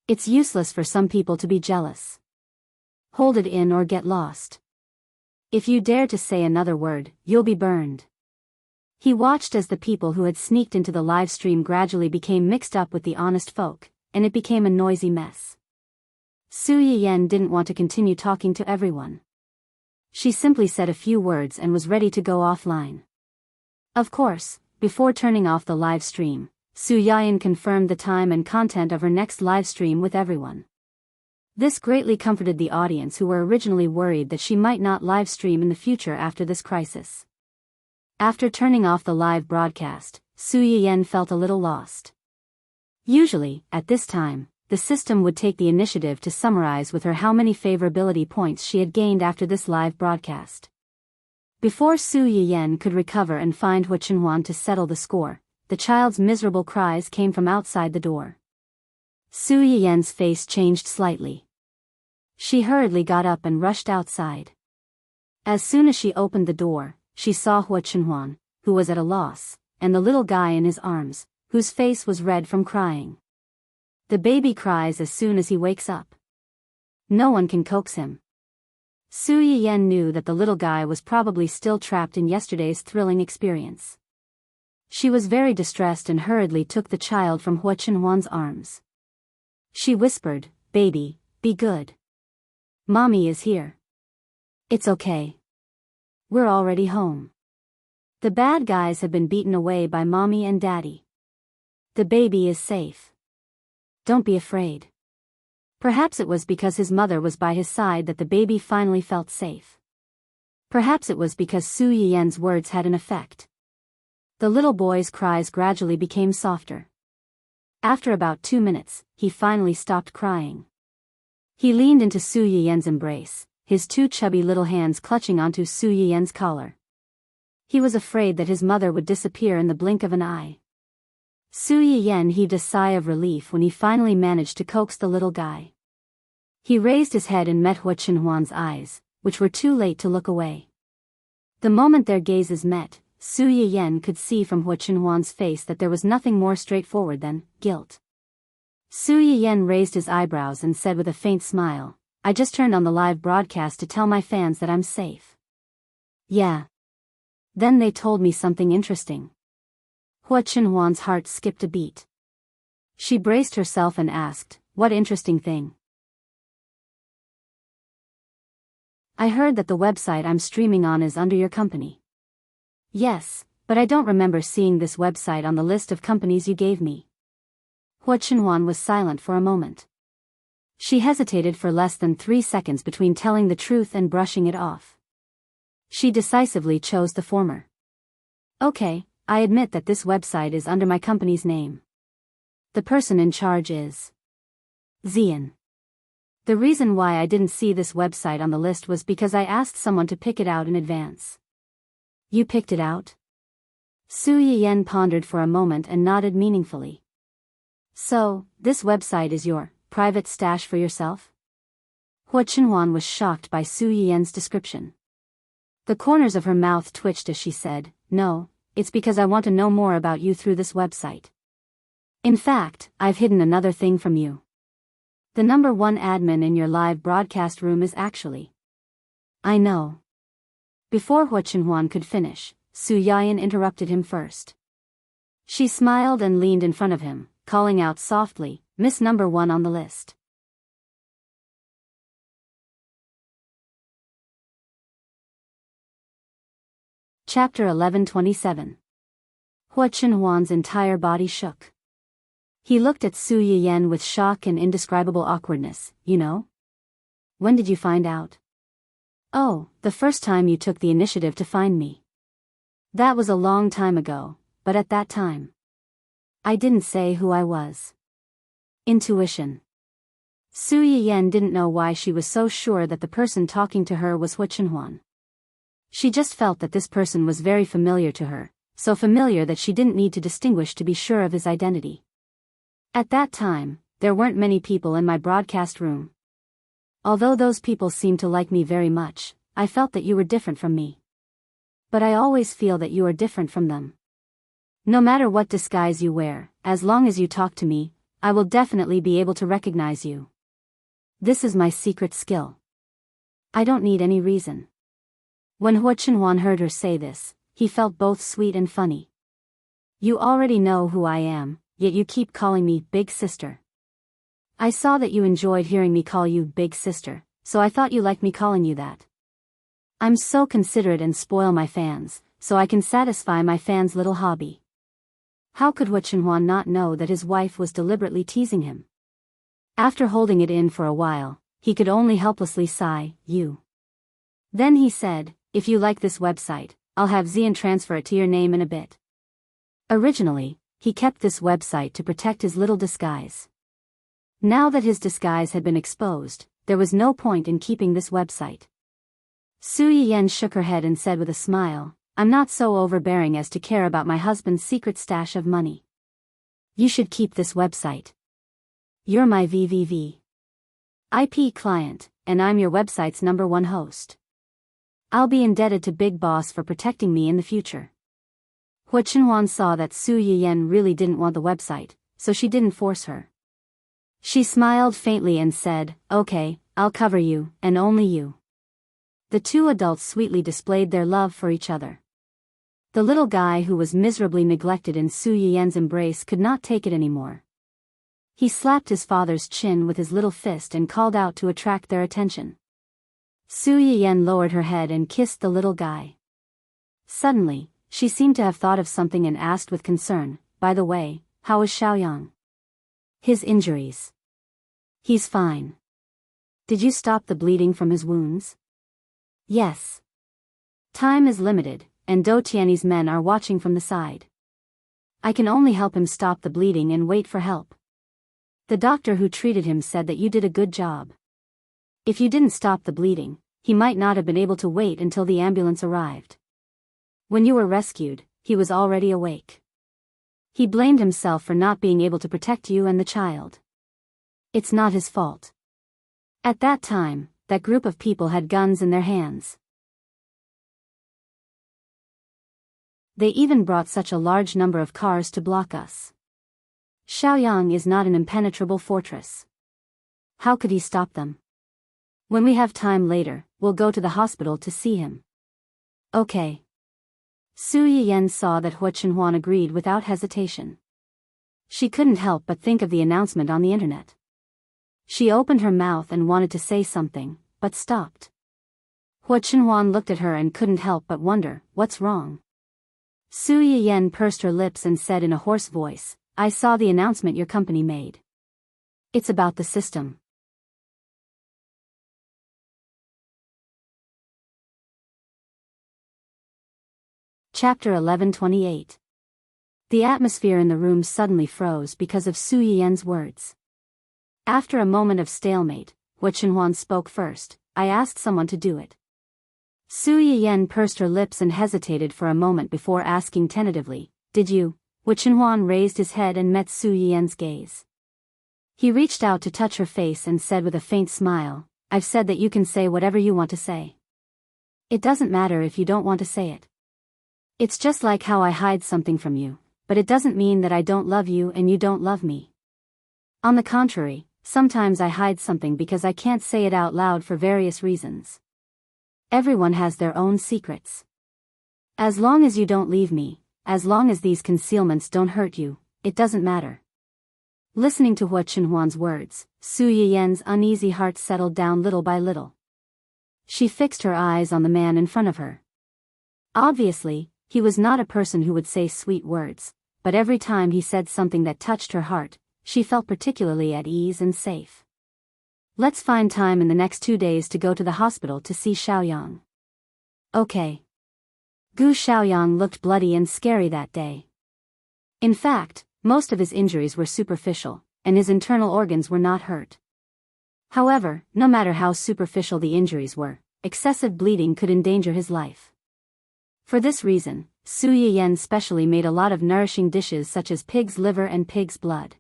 It's useless for some people to be jealous. Hold it in or get lost. If you dare to say another word, you'll be burned. He watched as the people who had sneaked into the live stream gradually became mixed up with the honest folk, and it became a noisy mess. Su Yiyen didn't want to continue talking to everyone. She simply said a few words and was ready to go offline. Of course, before turning off the live stream, Su Yiyen confirmed the time and content of her next live stream with everyone. This greatly comforted the audience who were originally worried that she might not live stream in the future after this crisis. After turning off the live broadcast, Su Yiyen felt a little lost. Usually, at this time, the system would take the initiative to summarize with her how many favorability points she had gained after this live broadcast. Before Su Yiyen could recover and find Hua Chenhuan to settle the score, the child's miserable cries came from outside the door. Su Yiyen's face changed slightly. She hurriedly got up and rushed outside. As soon as she opened the door, she saw Hua Chenhuan, who was at a loss, and the little guy in his arms, whose face was red from crying. The baby cries as soon as he wakes up. No one can coax him. Su Yiyen knew that the little guy was probably still trapped in yesterday's thrilling experience. She was very distressed and hurriedly took the child from Hua Chenhuan's arms. She whispered, "Baby, be good. Mommy is here. It's okay. We're already home. The bad guys have been beaten away by Mommy and Daddy. The baby is safe. Don't be afraid." Perhaps it was because his mother was by his side that the baby finally felt safe. Perhaps it was because Su Yiyen's words had an effect. The little boy's cries gradually became softer. After about 2 minutes, he finally stopped crying. He leaned into Su Yiyen's embrace, his two chubby little hands clutching onto Su Yiyen's collar. He was afraid that his mother would disappear in the blink of an eye. Su Yiyen heaved a sigh of relief when he finally managed to coax the little guy. He raised his head and met Hua Chenhuan's eyes, which were too late to look away. The moment their gazes met, Su Yiyen could see from Hua Chenhuan's face that there was nothing more straightforward than guilt. Su Yiyen raised his eyebrows and said with a faint smile, "I just turned on the live broadcast to tell my fans that I'm safe." "Yeah. Then they told me something interesting." Hua Chenhuan's heart skipped a beat. She braced herself and asked, "What interesting thing?" "I heard that the website I'm streaming on is under your company." "Yes, but I don't remember seeing this website on the list of companies you gave me." Hua Chenhuan was silent for a moment. She hesitated for less than 3 seconds between telling the truth and brushing it off. She decisively chose the former. "Okay, I admit that this website is under my company's name. The person in charge is Zian. The reason why I didn't see this website on the list was because I asked someone to pick it out in advance." "You picked it out?" Su Yiyen pondered for a moment and nodded meaningfully. "So, this website is your private stash for yourself?" Hua Chenhuan was shocked by Su Yiyen's description. The corners of her mouth twitched as she said, "No, it's because I want to know more about you through this website. In fact, I've hidden another thing from you. The #1 admin in your live broadcast room is actually..." "I know." Before Hua Chenhuan could finish, Su Yiyen interrupted him first. She smiled and leaned in front of him, calling out softly, "Miss #1 on the list." Chapter 11:27. Hua Chenhuan's entire body shook. He looked at Su Yiyen with shock and indescribable awkwardness. "You know? When did you find out?" "Oh, the first time you took the initiative to find me. That was a long time ago, but at that time, I didn't say who I was." Intuition. Su Yiyen didn't know why she was so sure that the person talking to her was Hua Chenhuan. She just felt that this person was very familiar to her, so familiar that she didn't need to distinguish to be sure of his identity. "At that time, there weren't many people in my broadcast room. Although those people seemed to like me very much, I felt that you were different from me. But I always feel that you are different from them. No matter what disguise you wear, as long as you talk to me, I will definitely be able to recognize you. This is my secret skill. I don't need any reason." When Hua Chenhuan heard her say this, he felt both sweet and funny. You already know who I am, yet you keep calling me Big Sister. I saw that you enjoyed hearing me call you Big Sister, so I thought you liked me calling you that. I'm so considerate and spoil my fans, so I can satisfy my fans' little hobby. How could Hua Chenhuan not know that his wife was deliberately teasing him? After holding it in for a while, he could only helplessly sigh, you. Then he said, if you like this website, I'll have Xian transfer it to your name in a bit. Originally, he kept this website to protect his little disguise. Now that his disguise had been exposed, there was no point in keeping this website. Su Yiyan shook her head and said with a smile, I'm not so overbearing as to care about my husband's secret stash of money. You should keep this website. You're my VIP client, and I'm your website's #1 host. I'll be indebted to Big Boss for protecting me in the future. Hua Chenhuan saw that Su Yiyan really didn't want the website, so she didn't force her. She smiled faintly and said, okay, I'll cover you, and only you. The two adults sweetly displayed their love for each other. The little guy who was miserably neglected in Su Yiyan's embrace could not take it anymore. He slapped his father's chin with his little fist and called out to attract their attention. Su Yiyan lowered her head and kissed the little guy. Suddenly, she seemed to have thought of something and asked with concern, by the way, how is Xiaoyang? His injuries. He's fine. Did you stop the bleeding from his wounds? Yes. Time is limited, and Do Tiany's men are watching from the side. I can only help him stop the bleeding and wait for help. The doctor who treated him said that you did a good job. If you didn't stop the bleeding, he might not have been able to wait until the ambulance arrived. When you were rescued, he was already awake. He blamed himself for not being able to protect you and the child. It's not his fault. At that time, that group of people had guns in their hands. They even brought such a large number of cars to block us. Xiaoyang is not an impenetrable fortress. How could he stop them? When we have time later, we'll go to the hospital to see him. Okay. Su Yiyan saw that Hua Chenhuan agreed without hesitation. She couldn't help but think of the announcement on the internet. She opened her mouth and wanted to say something, but stopped. Hua Chenhuan looked at her and couldn't help but wonder, what's wrong? Su Yiyan pursed her lips and said in a hoarse voice, I saw the announcement your company made. It's about the system. Chapter 11:28. The atmosphere in the room suddenly froze because of Su Yiyan's words. After a moment of stalemate, Hua Chenhuan spoke first, I asked someone to do it. Su Yiyan pursed her lips and hesitated for a moment before asking tentatively, did you? Hua Chenhuan raised his head and met Su Yiyan's gaze. He reached out to touch her face and said with a faint smile, I've said that you can say whatever you want to say. It doesn't matter if you don't want to say it. It's just like how I hide something from you, but it doesn't mean that I don't love you and you don't love me. On the contrary, sometimes I hide something because I can't say it out loud for various reasons. Everyone has their own secrets. As long as you don't leave me, as long as these concealments don't hurt you, it doesn't matter. Listening to Hua Chenhuan's words, Su Yiyan's uneasy heart settled down little by little. She fixed her eyes on the man in front of her. Obviously, he was not a person who would say sweet words, but every time he said something that touched her heart, she felt particularly at ease and safe. Let's find time in the next 2 days to go to the hospital to see Xiaoyang. Okay. Gu Xiaoyang looked bloody and scary that day. In fact, most of his injuries were superficial, and his internal organs were not hurt. However, no matter how superficial the injuries were, excessive bleeding could endanger his life. For this reason, Su Yiyan specially made a lot of nourishing dishes such as pig's liver and pig's blood.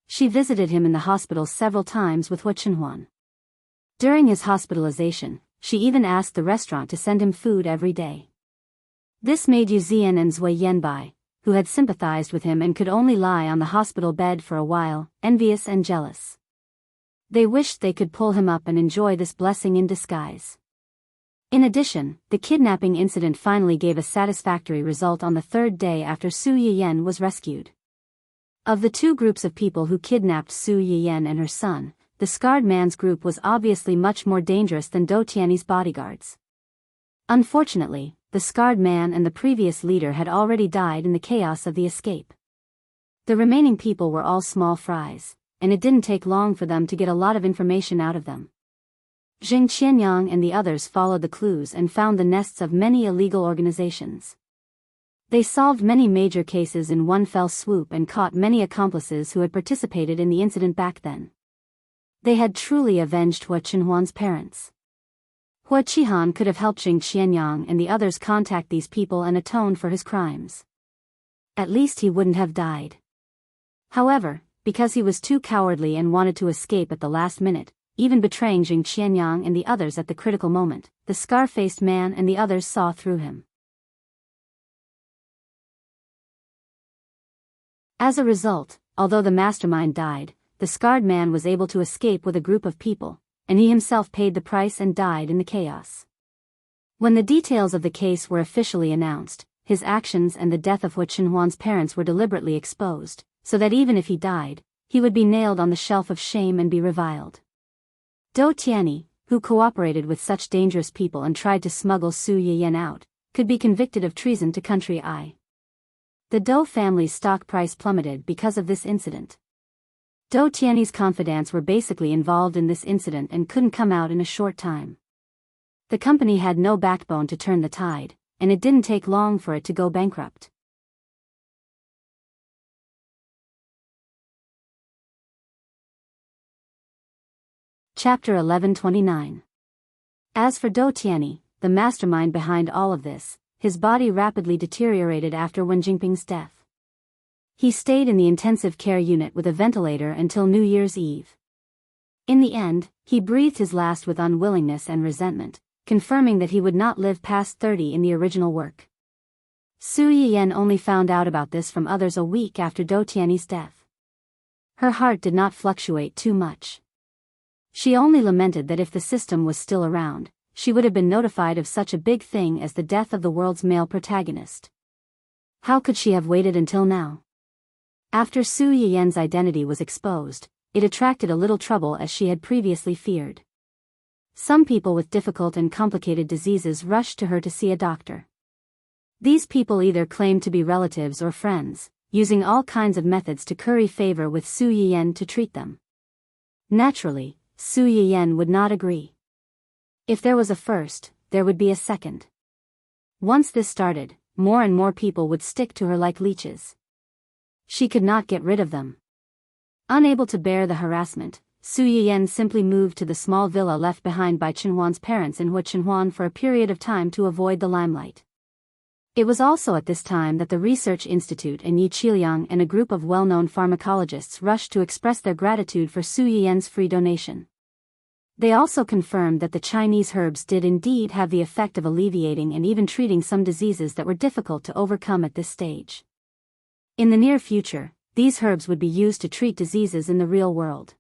She visited him in the hospital several times with Hua Chenhuan. During his hospitalization, she even asked the restaurant to send him food every day. This made Yu Zian and Zui Yanbai, who had sympathized with him and could only lie on the hospital bed for a while, envious and jealous. They wished they could pull him up and enjoy this blessing in disguise. In addition, the kidnapping incident finally gave a satisfactory result on the third day after Su Yiyan was rescued. Of the two groups of people who kidnapped Su Yiyan and her son, the scarred man's group was obviously much more dangerous than Dou Tianyi's bodyguards. Unfortunately, the scarred man and the previous leader had already died in the chaos of the escape. The remaining people were all small fries, and it didn't take long for them to get a lot of information out of them. Jing Qianyang and the others followed the clues and found the nests of many illegal organizations. They solved many major cases in one fell swoop and caught many accomplices who had participated in the incident back then. They had truly avenged Hua Qinhuan's parents. Hua Qihan could have helped Jing Qianyang and the others contact these people and atone for his crimes. At least he wouldn't have died. However, because he was too cowardly and wanted to escape at the last minute, even betraying Jing Qianyang and the others at the critical moment, the scar-faced man and the others saw through him. As a result, although the mastermind died, the scarred man was able to escape with a group of people, and he himself paid the price and died in the chaos. When the details of the case were officially announced, his actions and the death of Hua Qinhuan's parents were deliberately exposed, so that even if he died, he would be nailed on the shelf of shame and be reviled. Dou Tianyi, who cooperated with such dangerous people and tried to smuggle Su Yiyan out, could be convicted of treason to country I. The Dou family's stock price plummeted because of this incident. Dou Tianyi's confidants were basically involved in this incident and couldn't come out in a short time. The company had no backbone to turn the tide, and it didn't take long for it to go bankrupt. Chapter 1129. As for Dou Tianyi, the mastermind behind all of this, his body rapidly deteriorated after Wen Jingping's death. He stayed in the intensive care unit with a ventilator until New Year's Eve. In the end, he breathed his last with unwillingness and resentment, confirming that he would not live past 30 in the original work. Su Yiyan only found out about this from others a week after Dou Tianyi's death. Her heart did not fluctuate too much. She only lamented that if the system was still around, she would have been notified of such a big thing as the death of the world's male protagonist. How could she have waited until now? After Su Yiyan's identity was exposed, it attracted a little trouble as she had previously feared. Some people with difficult and complicated diseases rushed to her to see a doctor. These people either claimed to be relatives or friends, using all kinds of methods to curry favor with Su Yiyan to treat them. Naturally, Su Yiyan would not agree. If there was a first, there would be a second. Once this started, more and more people would stick to her like leeches. She could not get rid of them. Unable to bear the harassment, Su Yiyan simply moved to the small villa left behind by Qinhuan's parents in Hua Qinhuan for a period of time to avoid the limelight. It was also at this time that the Research Institute and Yi Qiliang and a group of well-known pharmacologists rushed to express their gratitude for Su Yiyan's free donation. They also confirmed that the Chinese herbs did indeed have the effect of alleviating and even treating some diseases that were difficult to overcome at this stage. In the near future, these herbs would be used to treat diseases in the real world.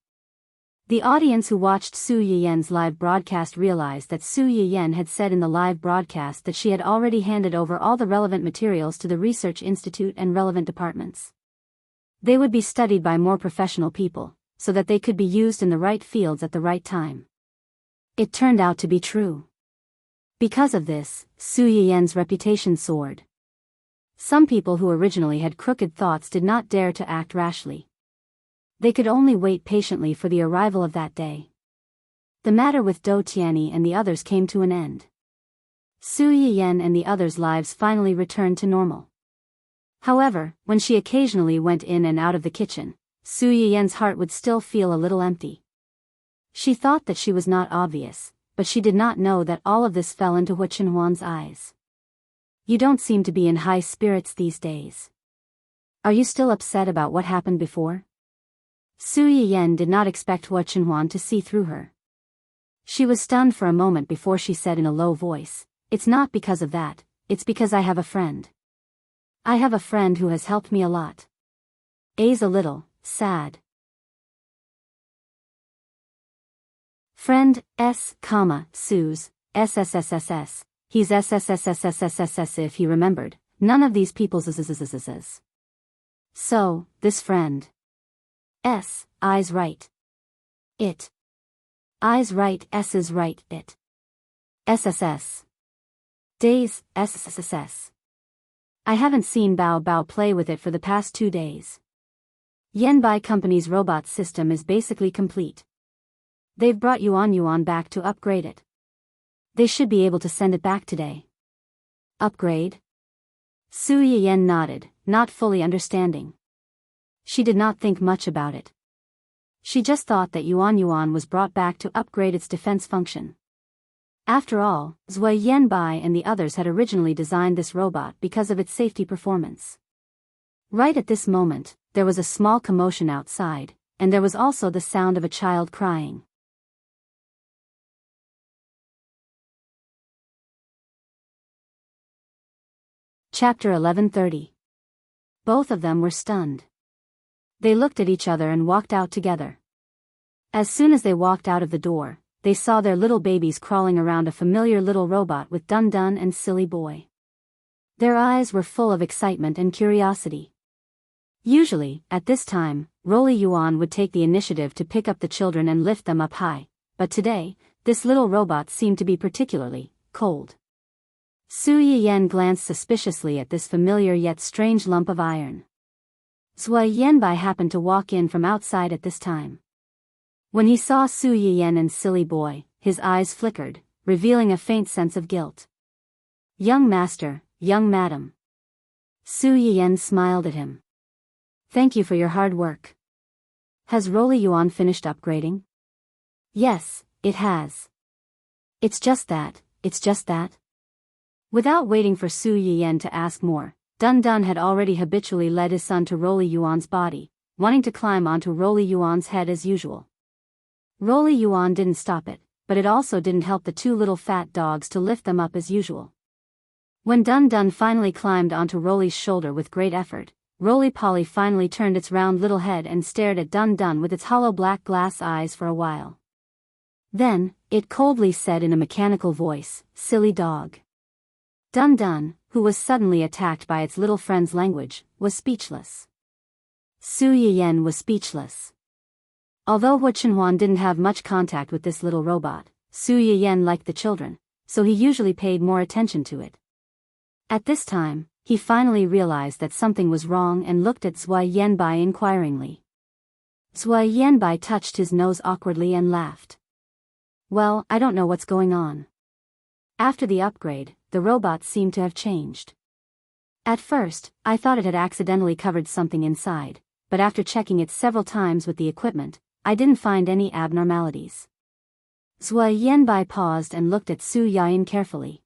The audience who watched Su Yiyan's live broadcast realized that Su Yiyan had said in the live broadcast that she had already handed over all the relevant materials to the Research Institute and relevant departments. They would be studied by more professional people, so that they could be used in the right fields at the right time. It turned out to be true. Because of this, Su Yiyan's reputation soared. Some people who originally had crooked thoughts did not dare to act rashly. They could only wait patiently for the arrival of that day. The matter with Dou Tianyi and the others came to an end. Su Yiyan and the others' lives finally returned to normal. However, when she occasionally went in and out of the kitchen, Su Yiyan's heart would still feel a little empty. She thought that she was not obvious, but she did not know that all of this fell into Hua Qinhuan's eyes. You don't seem to be in high spirits these days. Are you still upset about what happened before? Su Yiyan did not expect Hua Qinhuan to see through her. She was stunned for a moment before she said in a low voice, "It's not because of that, it's because I have a friend. I have a friend who has helped me a lot." A's a little sad. Friend, Su's, SSSSS, he's SSSSSSSS if he remembered, none of these people's SSSSSS. So, this friend. Eyes right. It. Eyes right, S is right, it. SSS. Days, SSSS. I haven't seen Bao Bao play with it for the past 2 days. Yanbai Company's robot system is basically complete. They've brought Yuan back to upgrade it. They should be able to send it back today. Upgrade? Su Yiyen nodded, not fully understanding. She did not think much about it. She just thought that Yuan was brought back to upgrade its defense function. After all, Zui Yanbai and the others had originally designed this robot because of its safety performance. Right at this moment, there was a small commotion outside, and there was also the sound of a child crying. Chapter 1130. Both of them were stunned. They looked at each other and walked out together. As soon as they walked out of the door, they saw their little babies crawling around a familiar little robot with Dun Dun and Silly Boy. Their eyes were full of excitement and curiosity. Usually, at this time, Rolly Yuan would take the initiative to pick up the children and lift them up high, but today, this little robot seemed to be particularly cold. Su Yiyen glanced suspiciously at this familiar yet strange lump of iron. Zui Yanbai happened to walk in from outside at this time. When he saw Su Yiyen and Silly Boy, his eyes flickered, revealing a faint sense of guilt. Young master, young madam. Su Yiyen smiled at him. Thank you for your hard work. Has Rolly Yuan finished upgrading? Yes, it has. It's just that. Without waiting for Su Yiyen to ask more, Dun Dun had already habitually led his son to Rolly Yuan's body, wanting to climb onto Rolly Yuan's head as usual. Rolly Yuan didn't stop it, but it also didn't help the two little fat dogs to lift them up as usual. When Dun Dun finally climbed onto Rolly's shoulder with great effort, Rolly Polly finally turned its round little head and stared at Dun Dun with its hollow black glass eyes for a while. Then, it coldly said in a mechanical voice, "Silly dog." Dun Dun, who was suddenly attacked by its little friend's language, was speechless. Su Yiyen was speechless. Although Hu Chenhuan didn't have much contact with this little robot, Su Yiyen liked the children, so he usually paid more attention to it. At this time, he finally realized that something was wrong and looked at Zui Yanbai inquiringly. Zui Yanbai touched his nose awkwardly and laughed. Well, I don't know what's going on. After the upgrade, the robot seemed to have changed. At first, I thought it had accidentally covered something inside, but after checking it several times with the equipment, I didn't find any abnormalities. Zui Yanbai paused and looked at Su Yiyen carefully.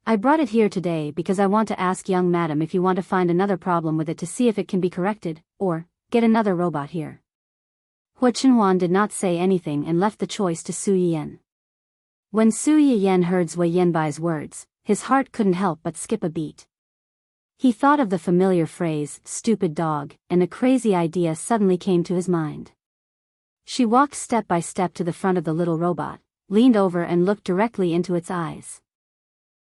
I brought it here today because I want to ask young madam if you want to find another problem with it to see if it can be corrected, or get another robot here. Hu Chenhuan did not say anything and left the choice to Su Yiyen. When Su Yiyen heard Zui Yanbai's words, his heart couldn't help but skip a beat. He thought of the familiar phrase, "stupid dog," and a crazy idea suddenly came to his mind. She walked step by step to the front of the little robot, leaned over and looked directly into its eyes.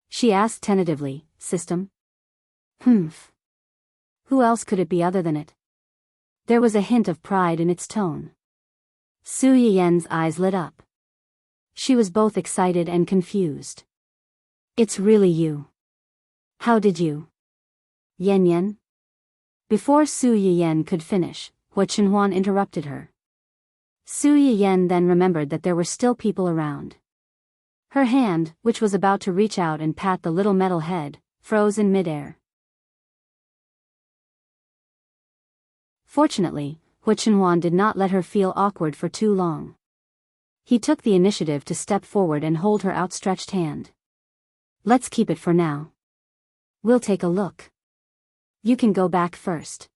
She asked tentatively, "System?" "Humph. Who else could it be other than it?" There was a hint of pride in its tone. Su Yiyen's eyes lit up. She was both excited and confused. "It's really you. How did you?" "Yen." Before Su Yiyen could finish, Hu Chenhuan interrupted her. Su Yiyen then remembered that there were still people around. Her hand, which was about to reach out and pat the little metal head, froze in midair. Fortunately, Hu Chenhuan did not let her feel awkward for too long. He took the initiative to step forward and hold her outstretched hand. "Let's keep it for now. We'll take a look. You can go back first."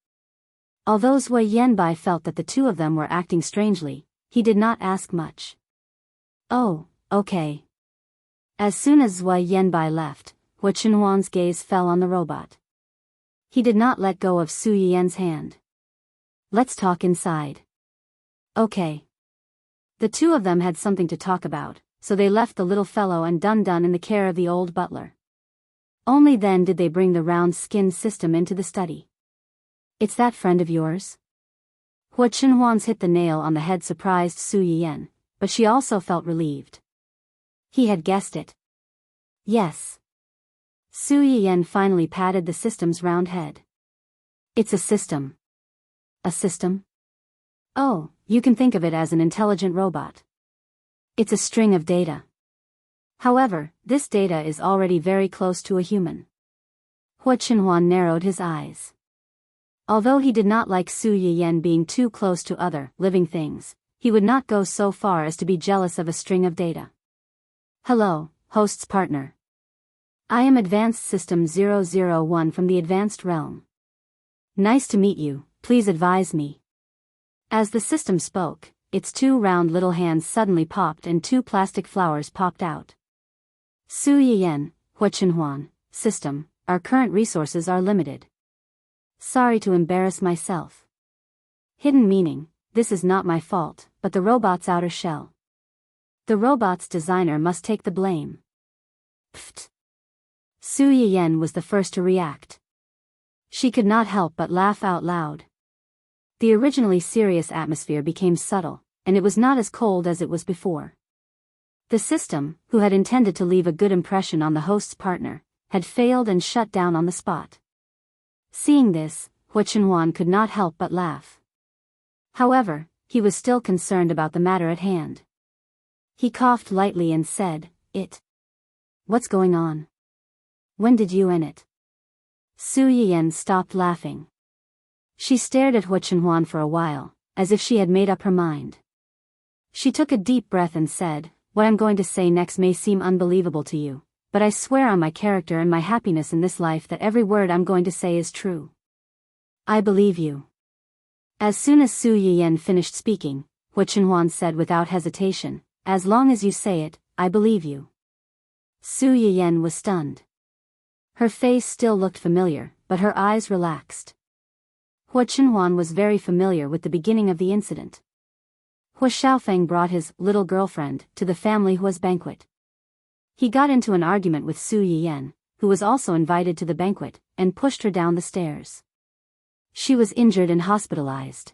Although Zui Yanbai felt that the two of them were acting strangely, he did not ask much. "Oh, okay." As soon as Zui Yanbai left, Hu Chenhuan's gaze fell on the robot. He did not let go of Su Yiyen's hand. "Let's talk inside." "Okay." The two of them had something to talk about, so they left the little fellow and Dun-Dun in the care of the old butler. Only then did they bring the round-skinned system into the study. "It's that friend of yours?" Hua Chenhuan's hit the nail on the head surprised Su Yiyan, but she also felt relieved. He had guessed it. Yes. Su Yiyan finally patted the system's round head. "It's a system." "A system?" "Oh, you can think of it as an intelligent robot. It's a string of data. However, this data is already very close to a human." Hua Chenhuan narrowed his eyes. Although he did not like Su Yiyan being too close to other living things, he would not go so far as to be jealous of a string of data. "Hello, host's partner. I am Advanced System 001 from the Advanced Realm. Nice to meet you, please advise me." As the system spoke, its two round little hands suddenly popped and two plastic flowers popped out. "Su Yiyan, Hua Chenhuan, system, our current resources are limited. Sorry to embarrass myself. Hidden meaning, this is not my fault, but the robot's outer shell. The robot's designer must take the blame." Pfft. Su Yiyan was the first to react. She could not help but laugh out loud. The originally serious atmosphere became subtle, and it was not as cold as it was before. The system, who had intended to leave a good impression on the host's partner, had failed and shut down on the spot. Seeing this, Hua Chenhuan could not help but laugh. However, he was still concerned about the matter at hand. He coughed lightly and said, What's going on? When did you end it?" Su Yiyan stopped laughing. She stared at Hua Chenhuan for a while, as if she had made up her mind. She took a deep breath and said, "What I'm going to say next may seem unbelievable to you, but I swear on my character and my happiness in this life that every word I'm going to say is true. I believe you." As soon as Su Yiyan finished speaking, Hua Chenhuan said without hesitation, "As long as you say it, I believe you." Su Yiyan was stunned. Her face still looked familiar, but her eyes relaxed. Hua Chenhuan was very familiar with the beginning of the incident. Hua Xiaofeng brought his little girlfriend to the family Hua's banquet. He got into an argument with Su Yiyan, who was also invited to the banquet, and pushed her down the stairs. She was injured and hospitalized.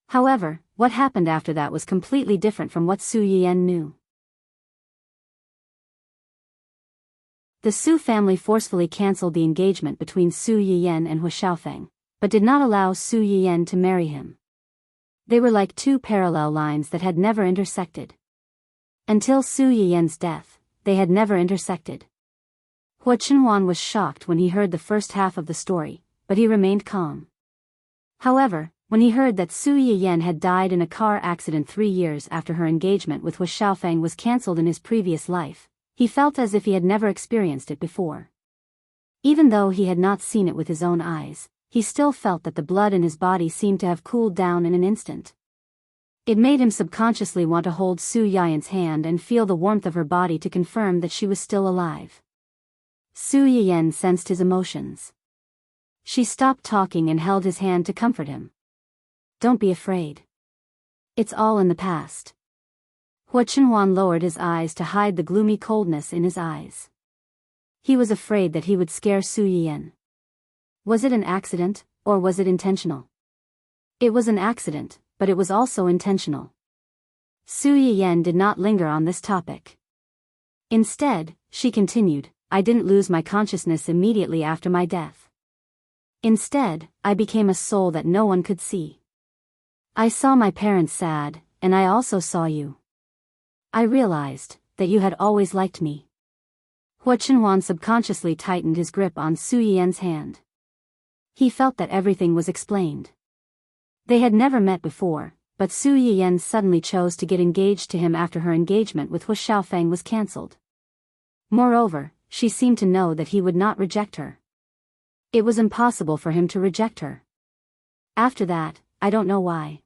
However, what happened after that was completely different from what Su Yiyan knew. The Su family forcefully cancelled the engagement between Su Yiyan and Hua Xiaofeng, but did not allow Su Yiyan to marry him. They were like two parallel lines that had never intersected. Until Su Yiyan's death, they had never intersected. Hua Chenhuan was shocked when he heard the first half of the story, but he remained calm. However, when he heard that Su Yiyan had died in a car accident 3 years after her engagement with Hua Xiaofeng was cancelled in his previous life, he felt as if he had never experienced it before. Even though he had not seen it with his own eyes, he still felt that the blood in his body seemed to have cooled down in an instant. It made him subconsciously want to hold Su Yiyan's hand and feel the warmth of her body to confirm that she was still alive. Su Yiyan sensed his emotions. She stopped talking and held his hand to comfort him. "Don't be afraid. It's all in the past." Hua Chenhuan lowered his eyes to hide the gloomy coldness in his eyes. He was afraid that he would scare Su Yiyan. Was it an accident, or was it intentional? It was an accident, but it was also intentional. Su Yiyan did not linger on this topic. Instead, she continued, "I didn't lose my consciousness immediately after my death. Instead, I became a soul that no one could see. I saw my parents sad, and I also saw you. I realized that you had always liked me." Hua Chenhuan subconsciously tightened his grip on Su Yiyan's hand. He felt that everything was explained. They had never met before, but Su Yiyan suddenly chose to get engaged to him after her engagement with Hua Xiaofeng was cancelled. Moreover, she seemed to know that he would not reject her. It was impossible for him to reject her. After that, I don't know why.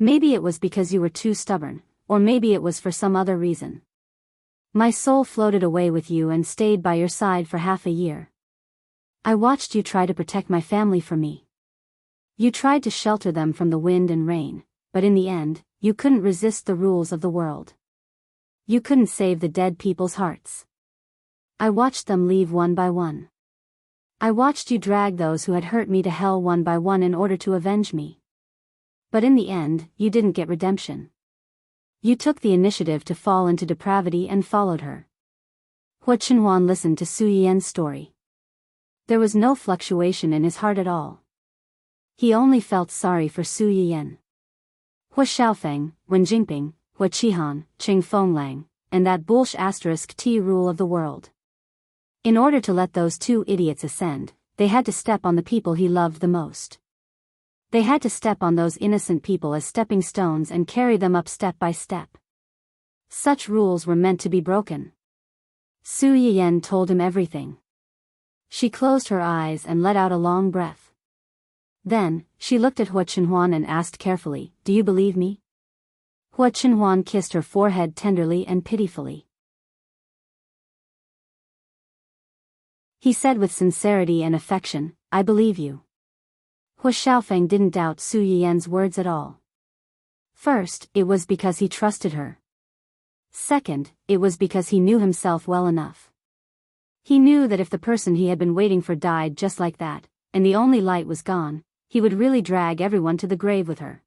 Maybe it was because you were too stubborn, or maybe it was for some other reason. My soul floated away with you and stayed by your side for half a year. I watched you try to protect my family from me. You tried to shelter them from the wind and rain, but in the end, you couldn't resist the rules of the world. You couldn't save the dead people's hearts. I watched them leave one by one. I watched you drag those who had hurt me to hell one by one in order to avenge me. But in the end, you didn't get redemption. You took the initiative to fall into depravity and followed her. Hua Chenhuan listened to Su Yiyan's story. There was no fluctuation in his heart at all. He only felt sorry for Su Yiyan. Hua Xiaofeng, Wen Jingping, Hua Qihan, Qing Fenglang, and that *T rule of the world. In order to let those two idiots ascend, they had to step on the people he loved the most. They had to step on those innocent people as stepping stones and carry them up step by step. Such rules were meant to be broken. Su Yiyan told him everything. She closed her eyes and let out a long breath. Then, she looked at Hua Chenhuan and asked carefully, "Do you believe me?" Hua Chenhuan kissed her forehead tenderly and pitifully. He said with sincerity and affection, "I believe you." Hua Xiaofeng didn't doubt Su Yiyan's words at all. First, it was because he trusted her. Second, it was because he knew himself well enough. He knew that if the person he had been waiting for died just like that, and the only light was gone, he would really drag everyone to the grave with her.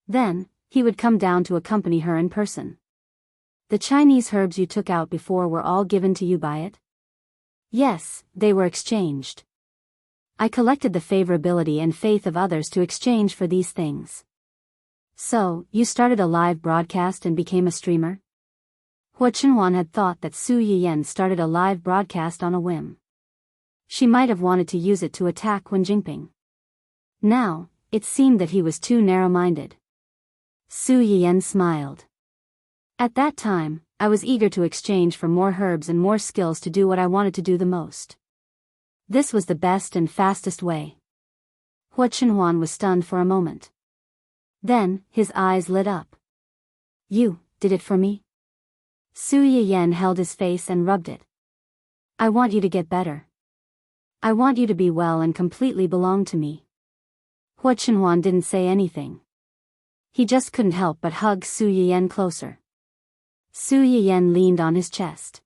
Then, he would come down to accompany her in person. "The Chinese herbs you took out before were all given to you by it?" "Yes, they were exchanged. I collected the favorability and faith of others to exchange for these things." "So, you started a live broadcast and became a streamer?" Hua Chenhuan had thought that Su Yiyan started a live broadcast on a whim. She might have wanted to use it to attack Wen Jingping. Now, it seemed that he was too narrow-minded. Su Yiyan smiled. "At that time, I was eager to exchange for more herbs and more skills to do what I wanted to do the most. This was the best and fastest way." Hua Chenhuan was stunned for a moment. Then, his eyes lit up. "You did it for me?" Su Yiyan held his face and rubbed it. "I want you to get better. I want you to be well and completely belong to me." Hua Chenhuan didn't say anything. He just couldn't help but hug Su Yiyan closer. Su Yiyan leaned on his chest.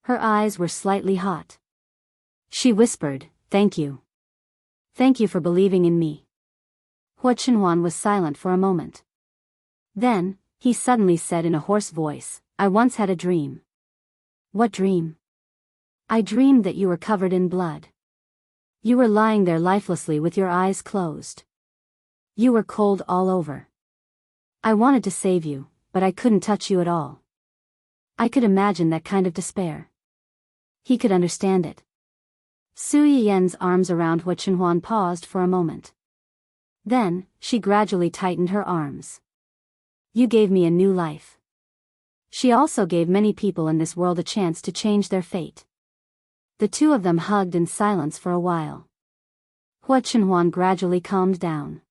Her eyes were slightly hot. She whispered, "Thank you. Thank you for believing in me." Hua Chenhuan was silent for a moment. Then, he suddenly said in a hoarse voice, "I once had a dream." "What dream?" "I dreamed that you were covered in blood. You were lying there lifelessly with your eyes closed. You were cold all over. I wanted to save you, but I couldn't touch you at all. I could imagine that kind of despair." He could understand it. Su Yiyan's arms around Hua Chenhuan paused for a moment. Then, she gradually tightened her arms. "You gave me a new life." She also gave many people in this world a chance to change their fate. The two of them hugged in silence for a while. Hua Chenhuan gradually calmed down.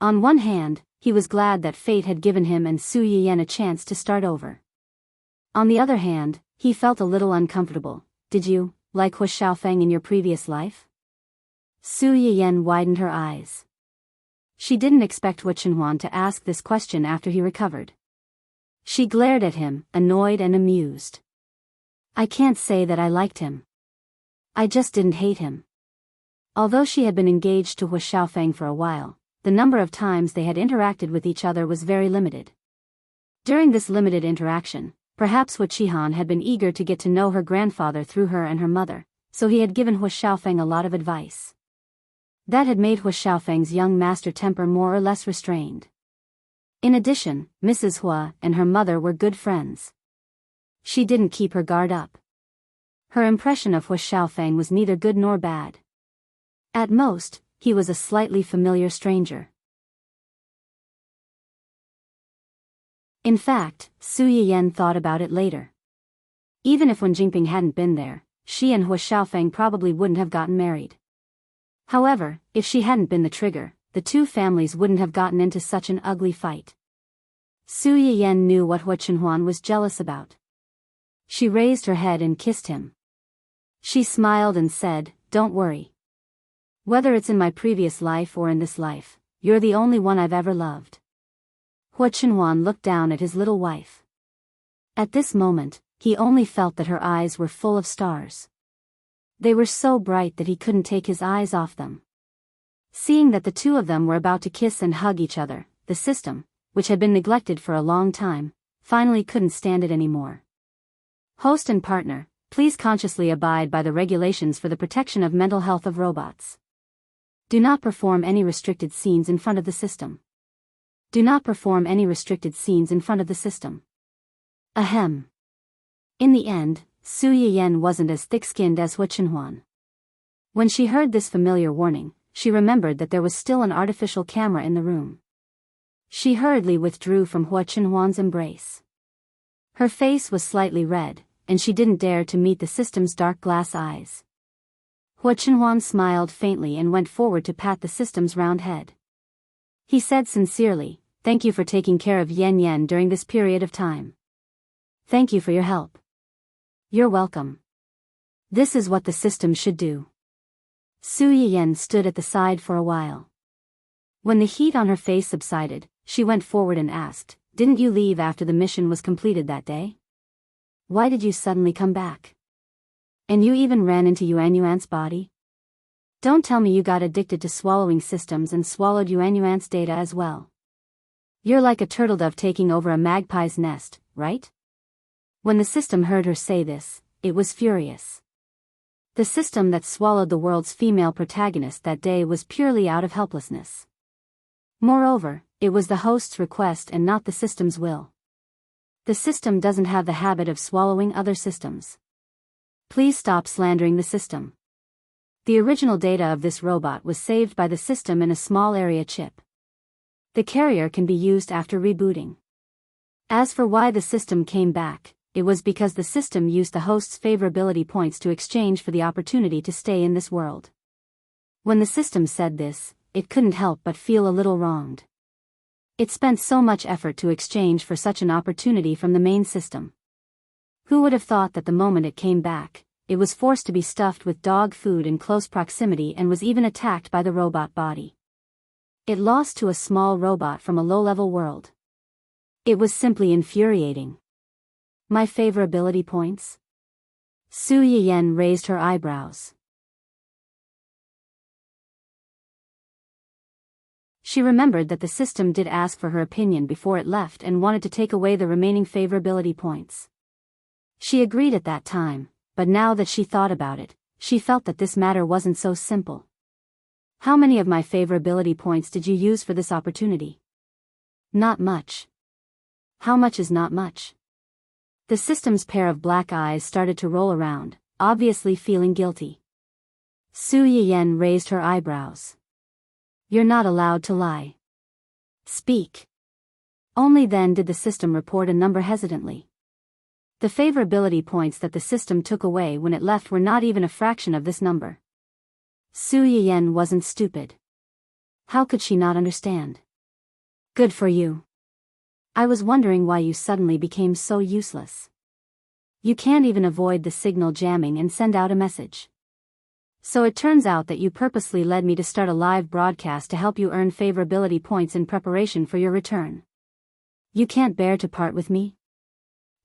On one hand, he was glad that fate had given him and Su Yiyan a chance to start over. On the other hand, he felt a little uncomfortable. "Did you like Hua Xiaofeng in your previous life?" Su Yiyan widened her eyes. She didn't expect Hua Chenhuan to ask this question after he recovered. She glared at him, annoyed and amused. "I can't say that I liked him. I just didn't hate him." Although she had been engaged to Hua Xiaofeng for a while, the number of times they had interacted with each other was very limited. During this limited interaction, perhaps Hua Qihan had been eager to get to know her grandfather through her and her mother, so he had given Hua Xiaofeng a lot of advice. That had made Hua Xiaofeng's young master temper more or less restrained. In addition, Mrs. Hua and her mother were good friends. She didn't keep her guard up. Her impression of Hua Xiaofeng was neither good nor bad. At most, he was a slightly familiar stranger. In fact, Su Yiyan thought about it later. Even if Wen Jingping hadn't been there, she and Hua Xiaofeng probably wouldn't have gotten married. However, if she hadn't been the trigger, the two families wouldn't have gotten into such an ugly fight. Su Yiyan knew what Hua Chenhuan was jealous about. She raised her head and kissed him. She smiled and said, "Don't worry. Whether it's in my previous life or in this life, you're the only one I've ever loved." Hua Chenhuan looked down at his little wife. At this moment, he only felt that her eyes were full of stars. They were so bright that he couldn't take his eyes off them. Seeing that the two of them were about to kiss and hug each other, the system, which had been neglected for a long time, finally couldn't stand it anymore. Host and partner, please consciously abide by the regulations for the protection of mental health of robots. Do not perform any restricted scenes in front of the system. Do not perform any restricted scenes in front of the system. Ahem. In the end, Su Yiyen wasn't as thick-skinned as Hua Chenhuan. When she heard this familiar warning, she remembered that there was still an artificial camera in the room. She hurriedly withdrew from Hua Chenhuan's embrace. Her face was slightly red, and she didn't dare to meet the system's dark glass eyes. Hua Chenhuan smiled faintly and went forward to pat the system's round head. He said sincerely, "Thank you for taking care of Yen Yen during this period of time. Thank you for your help." "You're welcome. This is what the system should do." Su Yiyen stood at the side for a while. When the heat on her face subsided, she went forward and asked, "Didn't you leave after the mission was completed that day? Why did you suddenly come back? And you even ran into Yuan Yuan's body? Don't tell me you got addicted to swallowing systems and swallowed Yuan Yuan's data as well. You're like a turtle dove taking over a magpie's nest, right?" When the system heard her say this, it was furious. The system that swallowed the world's female protagonist that day was purely out of helplessness. Moreover, it was the host's request and not the system's will. The system doesn't have the habit of swallowing other systems. Please stop slandering the system. The original data of this robot was saved by the system in a small area chip. The carrier can be used after rebooting. As for why the system came back, it was because the system used the host's favorability points to exchange for the opportunity to stay in this world. When the system said this, it couldn't help but feel a little wronged. It spent so much effort to exchange for such an opportunity from the main system. Who would have thought that the moment it came back, it was forced to be stuffed with dog food in close proximity and was even attacked by the robot body. It lost to a small robot from a low-level world. It was simply infuriating. My favorability points? Su Yiyen raised her eyebrows. She remembered that the system did ask for her opinion before it left and wanted to take away the remaining favorability points. She agreed at that time, but now that she thought about it, she felt that this matter wasn't so simple. How many of my favorability points did you use for this opportunity? Not much. How much is not much? The system's pair of black eyes started to roll around, obviously feeling guilty. Su Yiyen raised her eyebrows. You're not allowed to lie. Speak. Only then did the system report a number hesitantly. The favorability points that the system took away when it left were not even a fraction of this number. Su Yiyen wasn't stupid. How could she not understand? Good for you. I was wondering why you suddenly became so useless. You can't even avoid the signal jamming and send out a message. So it turns out that you purposely led me to start a live broadcast to help you earn favorability points in preparation for your return. You can't bear to part with me?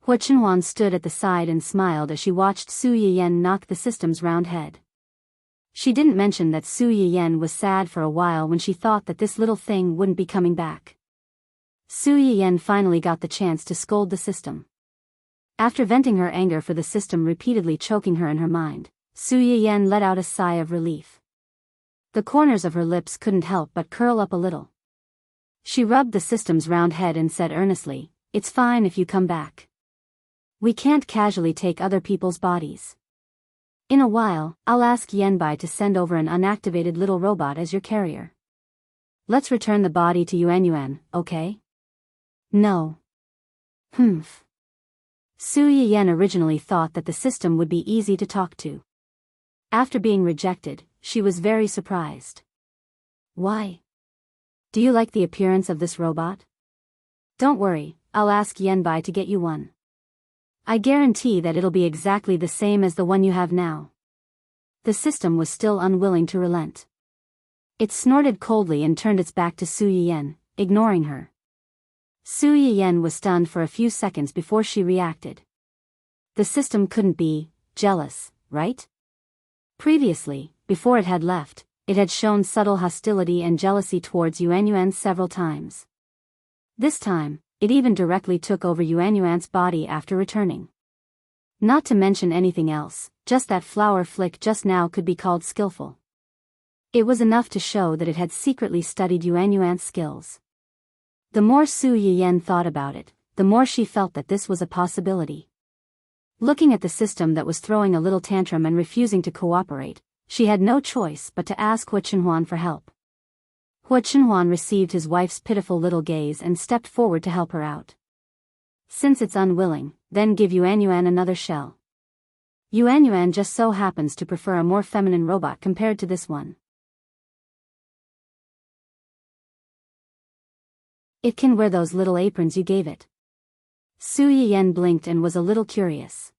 Hua Chenhuan stood at the side and smiled as she watched Su Yiyen knock the system's round head. She didn't mention that Su Yiyen was sad for a while when she thought that this little thing wouldn't be coming back. Su Yiyen finally got the chance to scold the system. After venting her anger for the system repeatedly choking her in her mind, Su Yiyen let out a sigh of relief. The corners of her lips couldn't help but curl up a little. She rubbed the system's round head and said earnestly, "It's fine if you come back. We can't casually take other people's bodies. In a while, I'll ask Yanbai to send over an unactivated little robot as your carrier. Let's return the body to Yuan Yuan, okay?" No. Humph. Su Yiyen originally thought that the system would be easy to talk to. After being rejected, she was very surprised. Why? Do you like the appearance of this robot? Don't worry, I'll ask Yanbai to get you one. I guarantee that it'll be exactly the same as the one you have now. The system was still unwilling to relent. It snorted coldly and turned its back to Su Yiyen, ignoring her. Su Yiyen was stunned for a few seconds before she reacted. The system couldn't be jealous, right? Previously, before it had left, it had shown subtle hostility and jealousy towards Yuanyuan several times. This time, it even directly took over Yuanyuan's body after returning. Not to mention anything else, just that flower flick just now could be called skillful. It was enough to show that it had secretly studied Yuanyuan's skills. The more Su Yiyen thought about it, the more she felt that this was a possibility. Looking at the system that was throwing a little tantrum and refusing to cooperate, she had no choice but to ask Hua Chenhuan for help. Hua Chenhuan received his wife's pitiful little gaze and stepped forward to help her out. Since it's unwilling, then give Yuanyuan another shell. Yuanyuan just so happens to prefer a more feminine robot compared to this one. It can wear those little aprons you gave it. Su Yiyen blinked and was a little curious.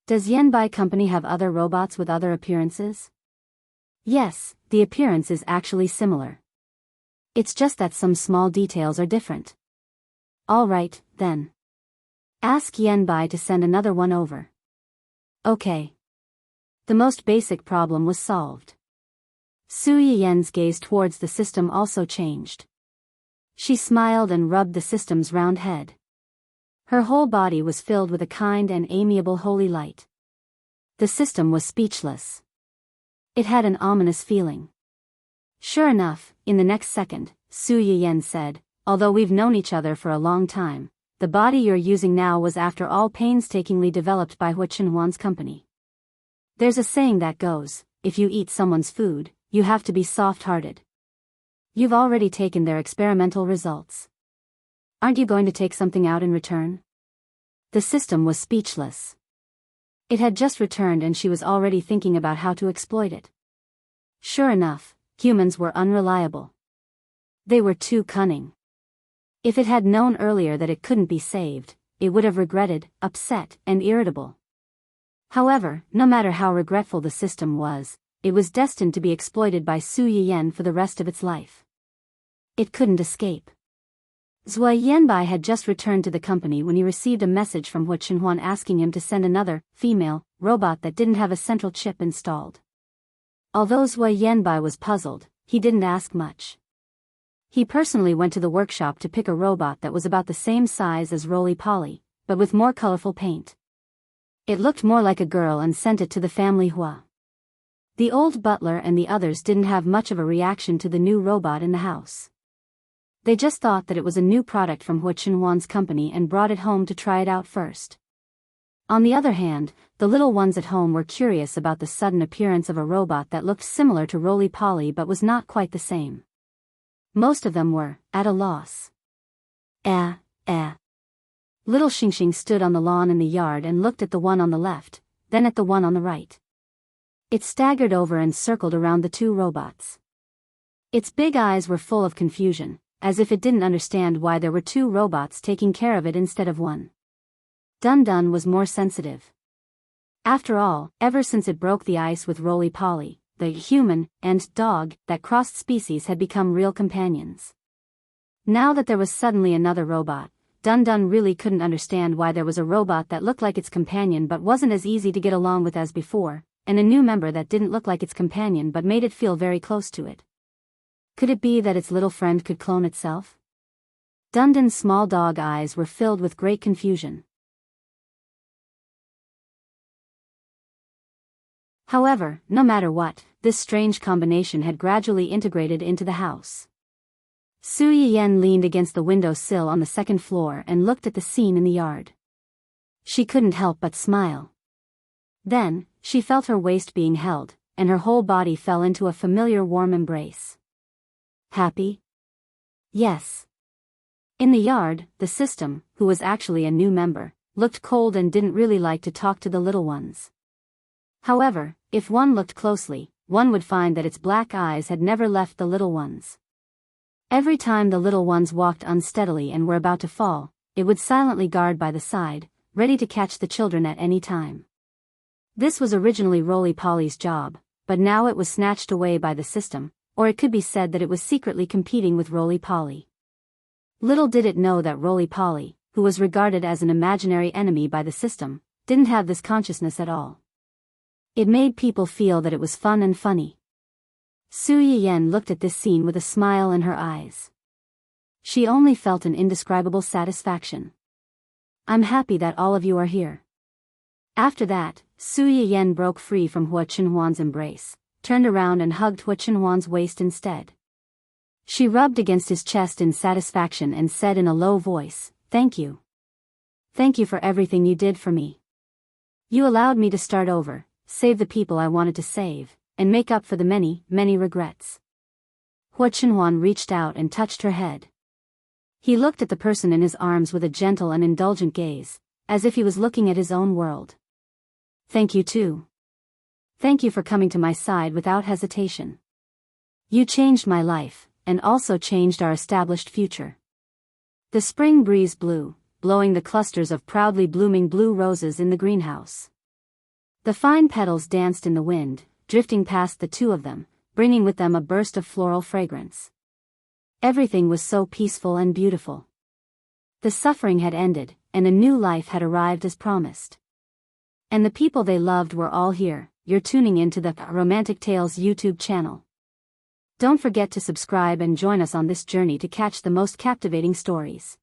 Does Yanbai Company have other robots with other appearances? Yes, the appearance is actually similar. It's just that some small details are different. All right, then. Ask Yanbai to send another one over. Okay. The most basic problem was solved. Su Yiyen's gaze towards the system also changed. She smiled and rubbed the system's round head. Her whole body was filled with a kind and amiable holy light. The system was speechless. It had an ominous feeling. Sure enough, in the next second, Su Yiyen said, although we've known each other for a long time, the body you're using now was after all painstakingly developed by Hua Chenhuan's company. There's a saying that goes, if you eat someone's food, you have to be soft-hearted. You've already taken their experimental results. Aren't you going to take something out in return? The system was speechless. It had just returned and she was already thinking about how to exploit it. Sure enough, humans were unreliable. They were too cunning. If it had known earlier that it couldn't be saved, it would have regretted, upset, and irritable. However, no matter how regretful the system was, it was destined to be exploited by Su Yiyen for the rest of its life. It couldn't escape. Zhua Yanbai had just returned to the company when he received a message from Hua Chenhuan asking him to send another, female, robot that didn't have a central chip installed. Although Zhua Yanbai was puzzled, he didn't ask much. He personally went to the workshop to pick a robot that was about the same size as Roly-Poly, but with more colorful paint. It looked more like a girl and sent it to the family Hua. The old butler and the others didn't have much of a reaction to the new robot in the house. They just thought that it was a new product from Hua Chenhuan's company and brought it home to try it out first. On the other hand, the little ones at home were curious about the sudden appearance of a robot that looked similar to Roly-Poly but was not quite the same. Most of them were at a loss. Little Xingxing stood on the lawn in the yard and looked at the one on the left, then at the one on the right. It staggered over and circled around the two robots. Its big eyes were full of confusion, as if it didn't understand why there were two robots taking care of it instead of one. Dun Dun was more sensitive. After all, ever since it broke the ice with Roly-Poly, the human and dog that crossed species had become real companions. Now that there was suddenly another robot, Dun Dun really couldn't understand why there was a robot that looked like its companion but wasn't as easy to get along with as before, and a new member that didn't look like its companion but made it feel very close to it. Could it be that its little friend could clone itself? Dun Dun's small dog eyes were filled with great confusion. However, no matter what, this strange combination had gradually integrated into the house. Su Yiyen leaned against the window sill on the second floor and looked at the scene in the yard. She couldn't help but smile. Then, she felt her waist being held, and her whole body fell into a familiar warm embrace. Happy? Yes. In the yard, the system, who was actually a new member, looked cold and didn't really like to talk to the little ones. However, if one looked closely, one would find that its black eyes had never left the little ones. Every time the little ones walked unsteadily and were about to fall, it would silently guard by the side, ready to catch the children at any time. This was originally Roly-Poly's job, but now it was snatched away by the system, or it could be said that it was secretly competing with Roly-Poly. Little did it know that Roly-Poly, who was regarded as an imaginary enemy by the system, didn't have this consciousness at all. It made people feel that it was fun and funny. Su Yiyen looked at this scene with a smile in her eyes. She only felt an indescribable satisfaction. I'm happy that all of you are here. After that, Su Yiyen broke free from Hua Qinhuan's embrace, turned around and hugged Hua Qinhuan's waist instead. She rubbed against his chest in satisfaction and said in a low voice, "Thank you. Thank you for everything you did for me. You allowed me to start over, save the people I wanted to save, and make up for the many, many regrets." Hua Qinhuan reached out and touched her head. He looked at the person in his arms with a gentle and indulgent gaze, as if he was looking at his own world. "Thank you too. Thank you for coming to my side without hesitation. You changed my life, and also changed our established future." The spring breeze blew, blowing the clusters of proudly blooming blue roses in the greenhouse. The fine petals danced in the wind, drifting past the two of them, bringing with them a burst of floral fragrance. Everything was so peaceful and beautiful. The suffering had ended, and a new life had arrived as promised. And the people they loved were all here. You're tuning into the Romantic Tales YouTube channel. Don't forget to subscribe and join us on this journey to catch the most captivating stories.